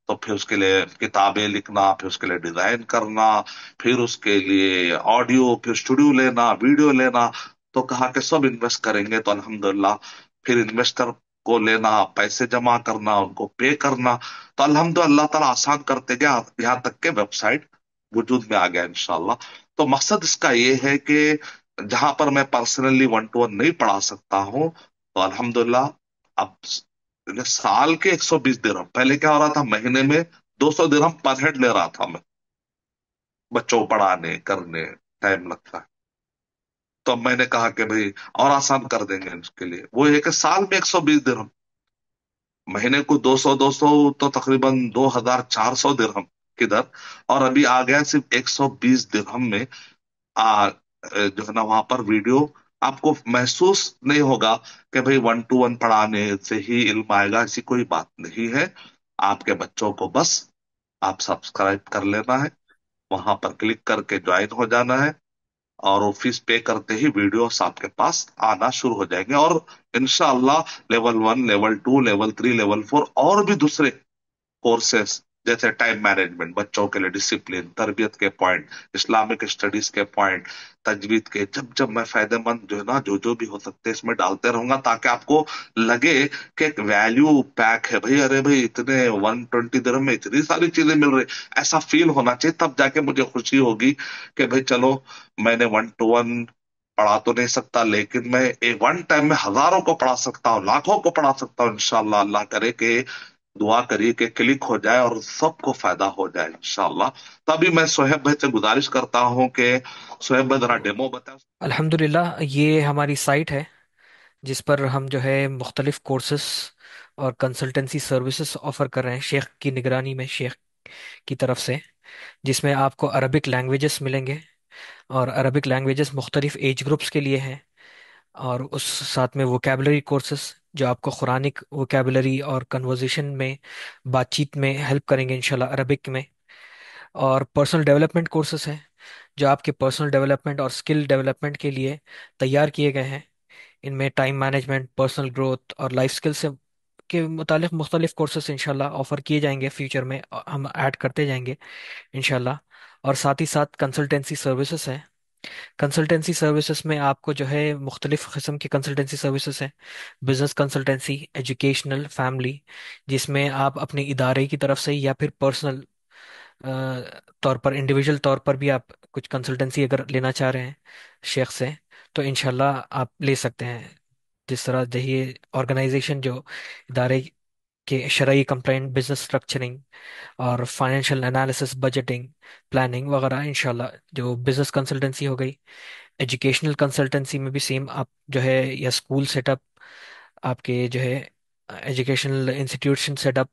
[SPEAKER 2] تو پھر اس کے لیے کتابیں لکھنا، پھر اس کے لیے ڈیزائن کرنا، پھر اس کے لیے آڈیو، پھر اسٹوڈیو لینا، ویڈیو لینا، تو کہا کہ سب انویسٹ کریں گے، تو الحمدللہ پھر انویسٹر کو لینا، پیسے جمع کرنا، ان کو پے کرنا، تو الحمدللہ اللہ تعالیٰ آسان کرتے گیا، یہاں تک کہ ویب سائٹ وجود میں آ گیا انشاءاللہ۔ تو مقصد اس کا یہ ہے کہ جہاں پر میں پرسنلی 1 to 1 نہیں پڑھا سکتا ہوں، تو الحمدللہ اب سال کے 120 درہم، پہلے کیا ہو رہا تھا مہینے میں 200 درہم پر ہیڈ لے رہا تھا میں، بچوں کو پڑھانے کرنے ٹائم لگتا ہے، تو اب میں نے کہا کہ بھئی اور آسان کر دیں گے اس کے لیے، وہ یہ کہ سال میں 120 درہم، مہینے کو 200 تو تقریباً 2400 درہم کدھر، اور ابھی آ گیا صرف 120 درہم میں، جو ہے نا وہاں پر ویڈیو آپ کو محسوس نہیں ہوگا کہ بھئی 1 to 1 پڑھانے سے ہی علم آئے گا، ایسی کوئی بات نہیں ہے، آپ کے بچوں کو بس آپ سبسکرائب کر لینا ہے، وہاں پر کلک کر کے جوائن ہو جانا ہے، اور وہ फीस पे करते ही वीडियोस आपके पास आना शुरू हो जाएंगे। और इंशाअल्लाह लेवल 1, लेवल 2, लेवल 3, लेवल 4 और भी दूसरे कोर्सेस, जैसे टाइम मैनेजमेंट, बच्चों के लिए डिसिप्लिन, तरबियत के पॉइंट, इस्लामिक स्टडीज के पॉइंट, तजवीद के, जब जब मैं फायदेमंद जो है ना, जो भी हो सकते हैं इसमें डालते रहूंगा, ताकि आपको लगे कि एक वैल्यू पैक है भाई। अरे भाई, इतने 120 dirham में इतनी सारी चीजें मिल रही, ऐसा फील होना चाहिए। तब जाके मुझे खुशी होगी कि भाई चलो, मैंने 1 to 1 पढ़ा तो नहीं सकता, लेकिन मैं एक वन टाइम में हजारों को पढ़ा सकता हूँ, लाखों को पढ़ा सकता हूँ इंशाल्लाह। अल्लाह करे कि दुआ करिए कि क्लिक हो जाए और सबको फायदा हो जाए इंशाल्लाह। तभी मैं सोहेब भाई से गुजारिश करता हूं कि सोहेब भाई जरा डेमो बताएं।
[SPEAKER 1] अल्हम्दुलिल्लाह, ये हमारी साइट है जिस पर हम जो है मुख्तलिफ कोर्सेस और कंसल्टेंसी सर्विसेज ऑफर कर रहे हैं शेख की निगरानी में, शेख की तरफ से, जिसमें आपको अरबिक लैंग्वेजेस मिलेंगे। और अरबिक लैंग्वेजेस मुख्तलिफ एज ग्रुप्स के लिए हैं। और उस साथ में वोकेबलरी कोर्सेस जो आपको कुरानिक वोकेबलरी और कन्वर्जेशन में, बातचीत में हेल्प करेंगे इंशाल्लाह अरबिक में। और पर्सनल डेवलपमेंट कोर्सेस हैं जो आपके पर्सनल डेवलपमेंट और स्किल डेवलपमेंट के लिए तैयार किए गए हैं। इनमें टाइम मैनेजमेंट, पर्सनल ग्रोथ और लाइफ स्किल से के मुतालिक मुख्तलिफ कोर्सेस इंशाल्लाह ऑफर किए जाएंगे। फ्यूचर में हम ऐड करते जाएंगे इंशाल्लाह। और साथ ही साथ कंसल्टेंसी सर्विसेज हैं। कंसल्टेंसी सर्विसेज में आपको जो है मुख्तलिफ किस्म की कंसल्टेंसी सर्विसेज हैं। बिजनेस कंसल्टेंसी, एजुकेशनल, फैमिली, जिसमें आप अपने इदारे की तरफ से या फिर पर्सनल तौर पर, इंडिविजुअल तौर पर भी आप कुछ कंसल्टेंसी अगर लेना चाह रहे हैं शेख से, तो इंशाल्लाह आप ले सकते हैं। जिस तरह ये ऑर्गेनाइजेशन जो इदारे के शरई कंप्लाइंट, बिजनेस स्ट्रक्चरिंग और फाइनेंशियल एनालिसिस, बजटिंग, प्लानिंग वगैरह, इंशाल्लाह जो बिजनेस कंसल्टेंसी हो गई। एजुकेशनल कंसल्टेंसी में भी सेम आप जो है, या स्कूल सेटअप, आपके जो है एजुकेशनल इंस्टीट्यूशन सेटअप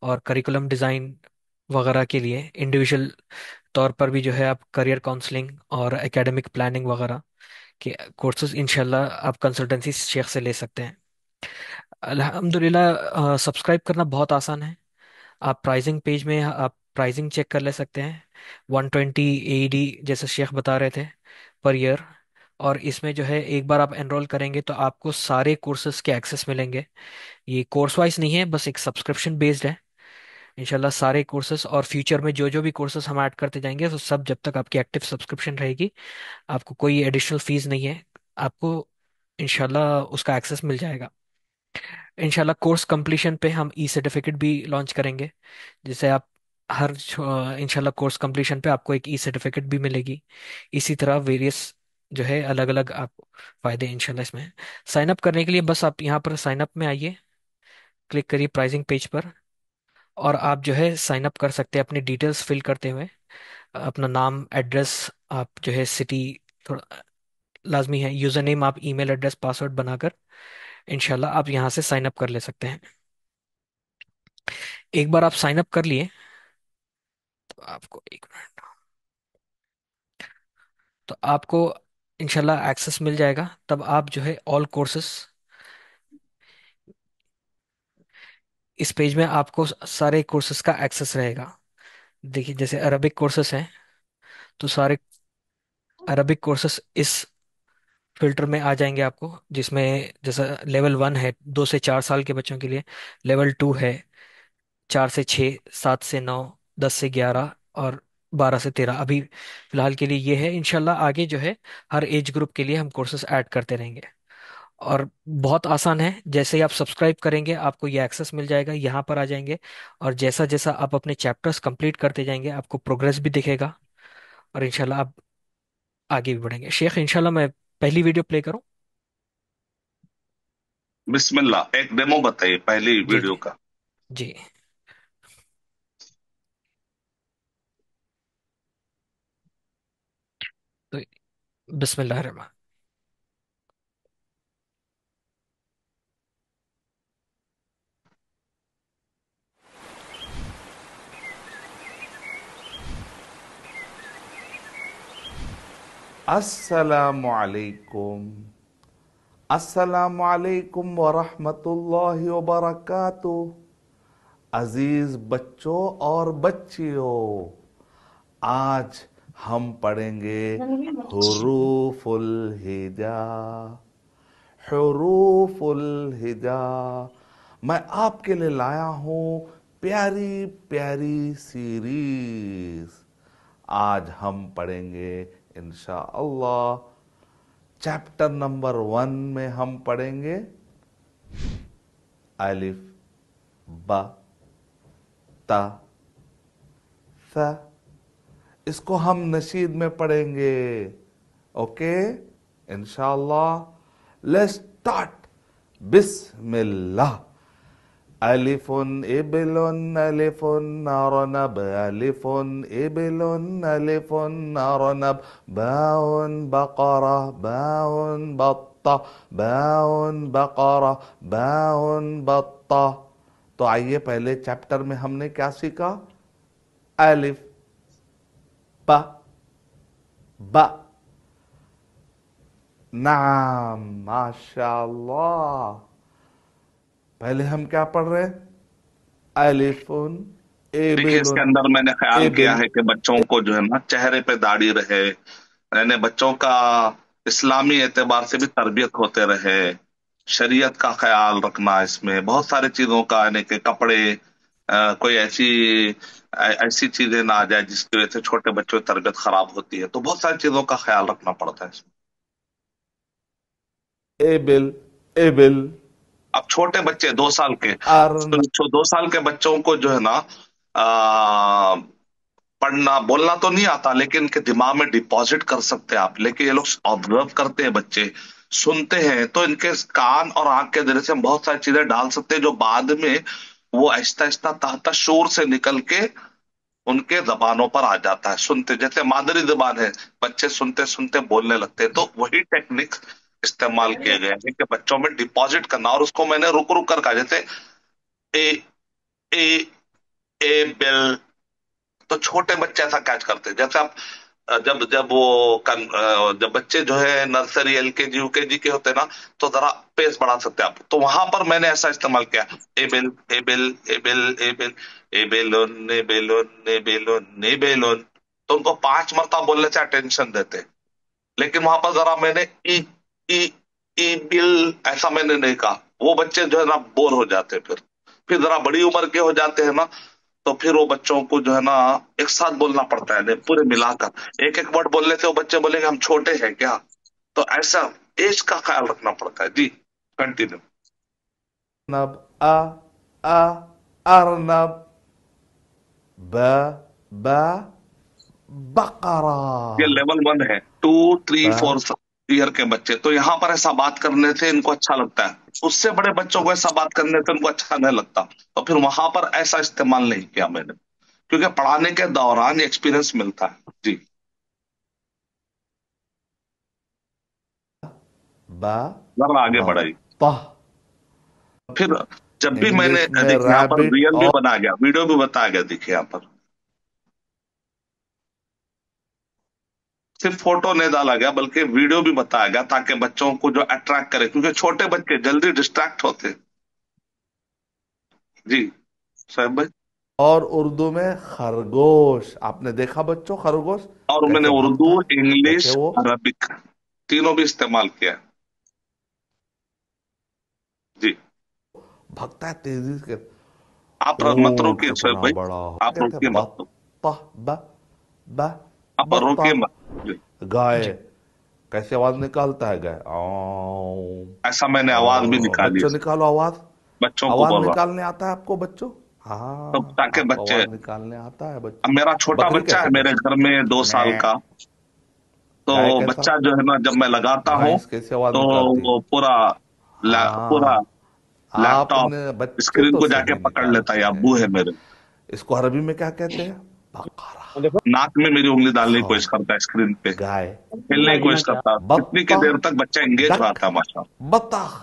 [SPEAKER 1] और करिकुलम डिज़ाइन वगैरह के लिए इंडिविजुअल तौर पर भी जो है आप करियर काउंसलिंग और एकेडमिक प्लानिंग वगैरह के कोर्सेज इंशाल्लाह आप कंसल्टेंसी शेख से ले सकते हैं। अल्हम्दुलिल्लाह, सब्सक्राइब करना बहुत आसान है। आप प्राइसिंग पेज में आप प्राइसिंग चेक कर ले सकते हैं। 120 AED जैसे शेख बता रहे थे पर ईयर। और इसमें जो है एक बार आप एनरोल करेंगे तो आपको सारे कोर्सेज के एक्सेस मिलेंगे। ये कोर्स वाइज नहीं है, बस एक सब्सक्रिप्शन बेस्ड है। इंशाल्लाह सारे कोर्सेज और फ्यूचर में जो जो भी कोर्सेज हम ऐड करते जाएंगे, तो सब जब तक आपकी एक्टिव सब्सक्रिप्शन रहेगी, आपको कोई एडिशनल फीस नहीं है। आपको इंशाल्लाह उसका एक्सेस मिल जाएगा। इंशाल्लाह कोर्स कंप्लीशन पे हम ई सर्टिफिकेट भी लॉन्च करेंगे, जिससे आप इंशाल्लाह कोर्स कंप्लीशन पे आपको एक ई सर्टिफिकेट भी मिलेगी। इसी तरह वेरियस जो है अलग अलग आप फायदे इंशाल्लाह इसमें हैं। साइन अप करने के लिए बस आप यहाँ पर साइन अप में आइए, क्लिक करिए प्राइसिंग पेज पर, और आप जो है साइन अप कर सकते हैं अपनी डिटेल्स फिल करते हुए। अपना नाम, एड्रेस, आप जो है सिटी, थोड़ा लाजमी है, यूजर नेम आप ईमेल एड्रेस पासवर्ड बनाकर इंशाल्लाह आप यहाँ से साइन अप कर ले सकते हैं। एक बार आप साइन अप कर लिए तो आपको एक मिनट, तो आपको इंशाल्लाह एक्सेस मिल जाएगा। तब आप जो है ऑल कोर्सेस, इस पेज में आपको सारे कोर्सेस का एक्सेस रहेगा। देखिए जैसे अरबिक कोर्सेस हैं, तो सारे अरबिक कोर्सेस इस फिल्टर में आ जाएंगे आपको, जिसमें जैसा लेवल 1 है 2 से 4 साल के बच्चों के लिए, लेवल 2 है 4 से 6, 7 से 9, 10 से 11 और 12 से 13। अभी फिलहाल के लिए ये है। इंशाल्लाह आगे जो है हर एज ग्रुप के लिए हम कोर्सेज ऐड करते रहेंगे। और बहुत आसान है, जैसे ही आप सब्सक्राइब करेंगे आपको ये एक्सेस मिल जाएगा, यहाँ पर आ जाएंगे। और जैसा जैसा आप अपने चैप्टर्स कंप्लीट करते जाएंगे आपको प्रोग्रेस भी दिखेगा। और इंशाल्लाह आप आगे भी बढ़ेंगे। शेख, इंशाल्लाह मैं पहली वीडियो प्ले करूँ?
[SPEAKER 2] बिस्मिल्लाह, एक डेमो बताइए पहली
[SPEAKER 1] जी
[SPEAKER 2] वीडियो
[SPEAKER 1] जी
[SPEAKER 2] का।
[SPEAKER 1] जी। तो बिस्मिल्लाह रहमान।
[SPEAKER 3] अस्सलामु अलैकुम। अस्सलामु अलैकुम वरहमतुल्लाहि वबरकातुह। अजीज बच्चों और बच्चियों, आज ہم پڑھیں گے حروف الہجا، حروف الہجا۔ میں آپ کے لیے لایا ہوں پیاری پیاری سیریز۔ آج ہم پڑھیں گے انشاءاللہ چیپٹر نمبر 1 میں ہم پڑھیں گے الف با تا ثا۔ اس کو ہم نشید میں پڑھیں گے، اوکے انشاءاللہ۔ لیٹس سٹارٹ، بسم اللہ۔ الف ابل الف ارنب الف ابل الف ارنب باء بقرة باء بطة باء بقرة باء بطة۔ تو آئیے پہلے چیپٹر میں ہم نے کیا سیکھا؟ الف با با، نعم ماشاءاللہ۔ پہلے ہم کیا پڑھ رہے ہیں؟ الف
[SPEAKER 2] دیکھیے اس
[SPEAKER 3] ایبل
[SPEAKER 2] کے اندر میں نے خیال کیا
[SPEAKER 3] ایبل۔
[SPEAKER 2] ہے کہ بچوں کو جو ہے نا چہرے پہ داڑھی رہے، یعنی بچوں کا اسلامی اعتبار سے بھی تربیت ہوتے رہے، شریعت کا خیال رکھنا، اس میں بہت ساری چیزوں کا، یعنی کہ کپڑے، کوئی ایسی چیزیں نہ آ جائے جس کی وجہ سے چھوٹے بچوں کی تربیت خراب ہوتی ہے، تو بہت ساری چیزوں کا خیال رکھنا پڑتا ہے اس میں۔
[SPEAKER 3] ایبل ایبل
[SPEAKER 2] اب چھوٹے بچے 2 سال کے،
[SPEAKER 3] ارن۔
[SPEAKER 2] 2 سال کے بچوں کو جو ہے نا پڑھنا بولنا تو نہیں آتا، لیکن ان کے دماغ میں ڈپازٹ کر سکتے ہیں آپ، لیکن یہ لوگ آبزرو کرتے ہیں، بچے سنتے ہیں، تو ان کے کان اور آنکھ کے ذریعے سے ہم بہت ساری چیزیں ڈال سکتے ہیں جو بعد میں وہ آہستہ آہستہ تحت شور سے نکل کے ان کے زبانوں پر آ جاتا ہے، سنتے جیسے مادری زبان ہے، بچے سنتے سنتے بولنے لگتے ہیں، تو وہی ٹیکنیک استعمال کیے گئے ہیں کہ بچوں میں ڈپازٹ کرنا، اور اس کو میں نے رک رک کر کہا، جیسے اے اے اے بل، تو چھوٹے بچے ایسا کیچ کرتے ہیں، جیسے آپ جب جب وہ جب بچے جو ہے نرسری ایل کے جی یو کے جی کے ہوتے ہیں نا، تو ذرا پیس بڑھا سکتے ہیں آپ، تو وہاں پر میں نے ایسا استعمال کیا، ایبل ایبل ایبل ایبل ایبیلون ایبیلون ایبیلون ایبیلون، تو ان کو 5 مرتبہ بولنے سے اٹینشن دیتے، لیکن وہاں پر ذرا میں نے ای ای ای بل ایسا میں نے نہیں کہا، وہ بچے جو ہے نا بور ہو جاتے، پھر ذرا بڑی عمر کے ہو جاتے ہیں نا، تو پھر وہ بچوں کو جو ہے نا ایک ساتھ بولنا پڑتا ہے، پورے ملا کر ایک ایک ورڈ بولنے سے وہ بچے بولیں گے ہم چھوٹے ہیں کیا، تو ایسا ایج کا خیال رکھنا پڑتا ہے۔ جی کنٹینیو۔
[SPEAKER 3] نب ا ا ارنب با با بقرہ
[SPEAKER 2] یہ لیول 1 ہے، 2 3
[SPEAKER 3] با۔
[SPEAKER 2] 4 ایئر کے بچے، تو یہاں پر ایسا بات کرنے سے ان کو اچھا لگتا ہے، اس سے بڑے بچوں کو ایسا بات کرنے سے ان کو اچھا نہیں لگتا، تو پھر وہاں پر ایسا استعمال نہیں کیا میں نے، کیونکہ پڑھانے کے دوران ایکسپیرئنس ملتا ہے۔ جی
[SPEAKER 3] با
[SPEAKER 2] ذرا آگے بڑھائی،
[SPEAKER 3] بطہ۔
[SPEAKER 2] پھر جب بھی میں نے
[SPEAKER 3] انگلش میں
[SPEAKER 2] دیکھیں یہاں پر
[SPEAKER 3] ریبٹ
[SPEAKER 2] ریئل بھی
[SPEAKER 3] اور
[SPEAKER 2] بنا گیا، ویڈیو بھی بتایا گیا، دیکھیں یہاں پر صرف فوٹو نہیں ڈالا گیا بلکہ ویڈیو بھی بتایا گیا تاکہ بچوں کو جو اٹریکٹ کرے، کیونکہ چھوٹے بچے جلدی ڈسٹریکٹ ہوتے۔ جی صاحب بھائی،
[SPEAKER 3] اور اردو میں خرگوش۔ آپ نے دیکھا بچوں خرگوش
[SPEAKER 2] اور میں نے
[SPEAKER 3] کیسے
[SPEAKER 2] اردو،
[SPEAKER 3] بھاگتا ہے،
[SPEAKER 2] انگلش،
[SPEAKER 3] کیسے وہ
[SPEAKER 2] عربک تینوں بھی استعمال کیا ہے۔ جی
[SPEAKER 3] بھاگتا ہے تیزی سے۔
[SPEAKER 2] آپ مت
[SPEAKER 3] اونٹ
[SPEAKER 2] روکیے صاحب
[SPEAKER 3] کتنا
[SPEAKER 2] بھائی،
[SPEAKER 3] بڑا ہو
[SPEAKER 2] آپ
[SPEAKER 3] کہتے
[SPEAKER 2] روکیے مت،
[SPEAKER 3] بطہ ب ب
[SPEAKER 2] آپ
[SPEAKER 3] بطہ۔
[SPEAKER 2] روکیے مت۔ جی
[SPEAKER 3] گائے
[SPEAKER 1] جی
[SPEAKER 3] کیسے آواز نکالتا ہے گائے؟ آؤں
[SPEAKER 2] ایسا میں نے آواز بھی نکالی
[SPEAKER 3] بچوں
[SPEAKER 2] اس
[SPEAKER 3] نکالو آواز۔
[SPEAKER 2] بچوں کو
[SPEAKER 3] آواز
[SPEAKER 2] بول رہا
[SPEAKER 3] نکالنے آتا ہے آپ کو بچوں؟
[SPEAKER 2] تو
[SPEAKER 3] ہاں
[SPEAKER 2] تاکہ
[SPEAKER 3] آپ کو
[SPEAKER 2] بچے،
[SPEAKER 3] آواز نکالنے آتا ہے
[SPEAKER 2] اب
[SPEAKER 3] بچوں؟
[SPEAKER 2] میرا چھوٹا
[SPEAKER 3] بکری
[SPEAKER 2] بچہ ہے
[SPEAKER 3] کیسے
[SPEAKER 2] میرے
[SPEAKER 3] کہتی
[SPEAKER 2] گھر میں 2 سال
[SPEAKER 3] میں؟
[SPEAKER 2] کا، تو
[SPEAKER 3] گائے کیسا؟
[SPEAKER 2] بچہ جو ہے نا جب میں لگاتا ہوں
[SPEAKER 3] بھینس کیسی آواز
[SPEAKER 2] تو
[SPEAKER 3] نکالتی ہے؟
[SPEAKER 2] وہ پورا
[SPEAKER 3] ہاں
[SPEAKER 2] لیپ
[SPEAKER 3] آپ
[SPEAKER 2] ٹاپ
[SPEAKER 3] نے بچے
[SPEAKER 2] اسکرین
[SPEAKER 3] تو
[SPEAKER 2] کو جا کے
[SPEAKER 3] صحیح
[SPEAKER 2] پکڑ لیتا ہے،
[SPEAKER 3] نکالتے
[SPEAKER 2] یا
[SPEAKER 3] ہیں۔
[SPEAKER 2] ابو ہے میرے،
[SPEAKER 3] اس کو عربی میں کیا کہتے ہیں؟ بقرہ۔
[SPEAKER 2] ناک میں میری انگلی ڈالنے کی
[SPEAKER 3] خر
[SPEAKER 2] کوشش کرتا ہے اسکرین پہ،
[SPEAKER 3] گائے
[SPEAKER 2] کھیلنے کی کوشش کرتا ہے، کتنی کی
[SPEAKER 3] بطہ
[SPEAKER 2] دیر تک بچہ انگیج ہو
[SPEAKER 3] ڈک
[SPEAKER 2] جاتا ہے ماشاء اللہ۔
[SPEAKER 3] بطخ۔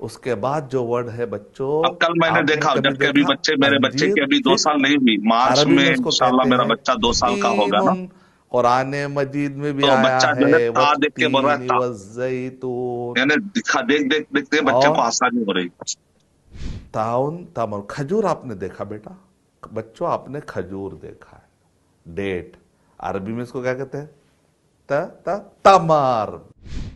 [SPEAKER 3] اس کے بعد جو ورڈ ہے بچوں،
[SPEAKER 2] اب کل میں نے
[SPEAKER 3] آپ نے
[SPEAKER 2] دیکھا،
[SPEAKER 3] کبھی
[SPEAKER 2] جبکہ ابھی
[SPEAKER 3] دیکھا
[SPEAKER 2] میرے بچے
[SPEAKER 3] انجیر؟
[SPEAKER 2] کی ابھی دو
[SPEAKER 3] فگ؟
[SPEAKER 2] سال نہیں ہوئی، مارچ
[SPEAKER 3] عربی
[SPEAKER 2] میں
[SPEAKER 3] میں اس کو
[SPEAKER 2] انشاءاللہ
[SPEAKER 3] کہتے
[SPEAKER 2] میرا
[SPEAKER 3] ہیں
[SPEAKER 2] بچہ 2 سال کا ہوگا نا،
[SPEAKER 3] تین۔ قرآن مجید میں بھی
[SPEAKER 2] تو
[SPEAKER 3] آیا
[SPEAKER 2] بچہ جو
[SPEAKER 3] ہے
[SPEAKER 2] ہے تا دیکھ کے بول رہا ہے
[SPEAKER 3] والتین
[SPEAKER 2] تا،
[SPEAKER 3] والزیتون۔
[SPEAKER 2] یعنی دکھا دیکھ دیکھ دیکھتے بچے
[SPEAKER 3] اور
[SPEAKER 2] کو آسانی ہو رہی۔
[SPEAKER 3] تعاون تمر، کھجور آپ نے دیکھا بیٹا؟ بچوں آپ نے کھجور دیکھا ہے، ڈیٹ۔ अरबी में इसको क्या कहते हैं? तमर।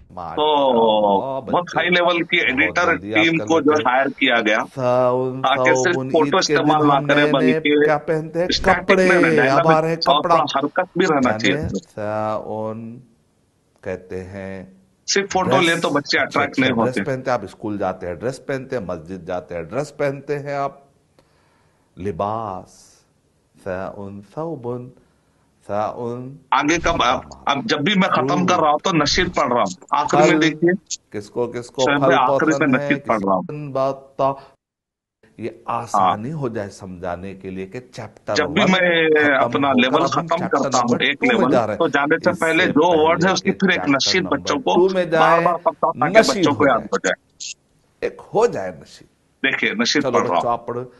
[SPEAKER 2] तो
[SPEAKER 3] माशाल्लाह
[SPEAKER 2] बहुत
[SPEAKER 3] बच्चे,
[SPEAKER 2] हाई लेवल की
[SPEAKER 3] बहुत
[SPEAKER 2] एडिटर
[SPEAKER 3] जल्दी याद
[SPEAKER 2] टीम
[SPEAKER 3] कर
[SPEAKER 2] को जो
[SPEAKER 3] लेते हैं।
[SPEAKER 2] हायर किया गया
[SPEAKER 3] साउन
[SPEAKER 2] ताकि सिर्फ
[SPEAKER 3] साउबुन,
[SPEAKER 2] फोटो
[SPEAKER 3] ईद के दिन
[SPEAKER 2] इस्तेमाल ना
[SPEAKER 3] हम
[SPEAKER 2] करे
[SPEAKER 3] नए नए
[SPEAKER 2] बल्कि
[SPEAKER 3] क्या पहनते हैं?
[SPEAKER 2] स्टैटिक
[SPEAKER 3] कपड़े।
[SPEAKER 2] में रहे,
[SPEAKER 3] अब आ
[SPEAKER 2] डायनामिक
[SPEAKER 3] रहे हैं
[SPEAKER 2] और
[SPEAKER 3] कपड़ा।
[SPEAKER 2] थोड़ा हरकत भी रहना
[SPEAKER 3] यानी
[SPEAKER 2] चाहिए।
[SPEAKER 3] साउन कहते हैं
[SPEAKER 2] सिर्फ फोटो
[SPEAKER 3] ड्रेस।
[SPEAKER 2] ले तो बच्चे
[SPEAKER 3] अच्छे
[SPEAKER 2] अट्रैक्ट
[SPEAKER 3] अच्छे
[SPEAKER 2] नहीं
[SPEAKER 3] ड्रेस
[SPEAKER 2] होते।
[SPEAKER 3] पहनते हैं आप, स्कूल जाते हैं ड्रेस पहनते हैं, मस्जिद जाते हैं ड्रेस पहनते हैं आप। लिबास। साउन साउबुन, साउन
[SPEAKER 2] आगे कब
[SPEAKER 3] कमर।
[SPEAKER 2] अब जब भी मैं खत्म कर रहा हूं
[SPEAKER 3] फ्रूट।
[SPEAKER 2] तो नशीद पढ़ रहा हूँ, आखिर
[SPEAKER 3] फल।
[SPEAKER 2] में देखिए
[SPEAKER 3] किसको किसको
[SPEAKER 2] शोएब
[SPEAKER 3] फल
[SPEAKER 2] भाई आखिरी पे
[SPEAKER 3] पसंद है,
[SPEAKER 2] नशीद पढ़
[SPEAKER 3] किसी
[SPEAKER 2] रहा हूँ।
[SPEAKER 3] बता। ये
[SPEAKER 2] हाँ,
[SPEAKER 3] आसानी हो जाए समझाने के लिए कि चैप्टर
[SPEAKER 2] जब भी
[SPEAKER 3] वन
[SPEAKER 2] मैं
[SPEAKER 3] खत्म
[SPEAKER 2] अपना
[SPEAKER 3] होकर
[SPEAKER 2] लेवल
[SPEAKER 3] अब हम
[SPEAKER 2] खत्म
[SPEAKER 3] चैप्टर
[SPEAKER 2] करता हूँ
[SPEAKER 3] नंबर
[SPEAKER 2] एक
[SPEAKER 3] टू में
[SPEAKER 2] लेवल,
[SPEAKER 3] जा रहे
[SPEAKER 2] तो जाने
[SPEAKER 3] हैं।
[SPEAKER 2] से पहले
[SPEAKER 3] इससे
[SPEAKER 2] जो वर्ड
[SPEAKER 3] पहले
[SPEAKER 2] है उसकी
[SPEAKER 3] कि
[SPEAKER 2] फिर एक
[SPEAKER 3] चैप्टर
[SPEAKER 2] नशीद
[SPEAKER 3] नंबर
[SPEAKER 2] बच्चों को
[SPEAKER 3] टू में
[SPEAKER 2] बार
[SPEAKER 3] जाए,
[SPEAKER 2] बार पढ़ता हूँ ताकि
[SPEAKER 3] नशीद
[SPEAKER 2] बच्चों
[SPEAKER 3] हो
[SPEAKER 2] को याद
[SPEAKER 3] जाए,
[SPEAKER 2] हो जाए।
[SPEAKER 3] एक हो जाए नशीद।
[SPEAKER 2] देखिए नशीद
[SPEAKER 3] चलो
[SPEAKER 2] पढ़ रहा हूँ।
[SPEAKER 3] बच्चों आप पढ़ो।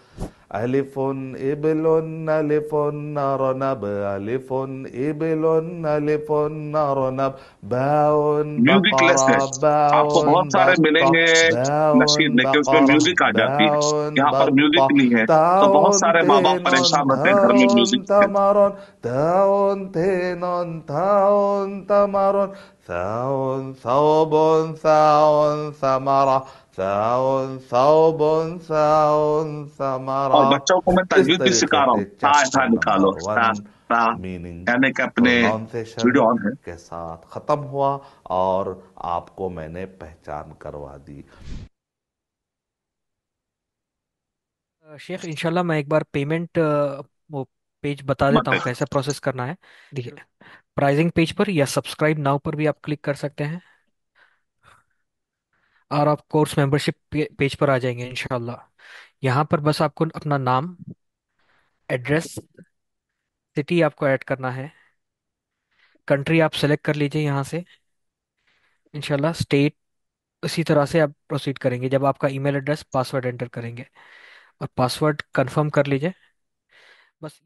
[SPEAKER 3] अलिफुन इबलुन अलिफुन रनब, अलिफुन इबलुन अलिफुन रनब, बाउन
[SPEAKER 2] म्यूजिक लेस
[SPEAKER 3] बकरा,
[SPEAKER 2] है, आपको
[SPEAKER 3] बाउन
[SPEAKER 2] बहुत सारे
[SPEAKER 3] बक्का,
[SPEAKER 2] मिलेंगे
[SPEAKER 3] बाउन
[SPEAKER 2] नशीद लेके उसमें
[SPEAKER 3] बकरा,
[SPEAKER 2] म्यूजिक आ जाती है।
[SPEAKER 3] बाउन
[SPEAKER 2] यहाँ पर
[SPEAKER 3] बत्ता,
[SPEAKER 2] म्यूजिक नहीं है तो बहुत
[SPEAKER 3] ताउन
[SPEAKER 2] सारे माँ बाप
[SPEAKER 3] तेनन
[SPEAKER 2] परेशान होते हैं घर में
[SPEAKER 3] थाउन
[SPEAKER 2] म्यूजिक से।
[SPEAKER 3] तमरन, ताउन तेनन थाउन तमरन, ثاء ثوب ثاء ثمرة، ثاء ثوب ثاء
[SPEAKER 2] और
[SPEAKER 3] ثمرة।
[SPEAKER 2] बच्चों को मैं
[SPEAKER 3] इस
[SPEAKER 2] तजवीज भी
[SPEAKER 3] तरीके
[SPEAKER 2] सिखा रहा
[SPEAKER 3] से
[SPEAKER 2] हूँ, था था
[SPEAKER 3] चैप्टर
[SPEAKER 2] निकालो
[SPEAKER 3] नंबर
[SPEAKER 2] था
[SPEAKER 3] वन
[SPEAKER 2] था,
[SPEAKER 3] मीनिंग
[SPEAKER 2] यानी कि अपने
[SPEAKER 3] प्रोनाउंसिएशन
[SPEAKER 2] वीडियो ऑन है।
[SPEAKER 3] के साथ खत्म हुआ और आपको मैंने पहचान करवा दी।
[SPEAKER 1] शेख इंशाल्लाह मैं एक बार पेमेंट वो पेज बता देता हूँ
[SPEAKER 2] बताइए।
[SPEAKER 1] कैसे प्रोसेस करना है। देखिए, प्राइसिंग पेज पर या सब्सक्राइब नाउ पर भी आप क्लिक कर सकते हैं और आप कोर्स मेंबरशिप पेज पर आ जाएंगे इंशाल्लाह। यहाँ पर बस आपको अपना नाम, एड्रेस, सिटी आपको ऐड करना है, कंट्री आप सेलेक्ट कर लीजिए यहाँ से, इंशाल्लाह स्टेट। इसी तरह से आप प्रोसीड करेंगे जब आपका ईमेल एड्रेस पासवर्ड एंटर करेंगे, और पासवर्ड कंफर्म कर लीजिए बस।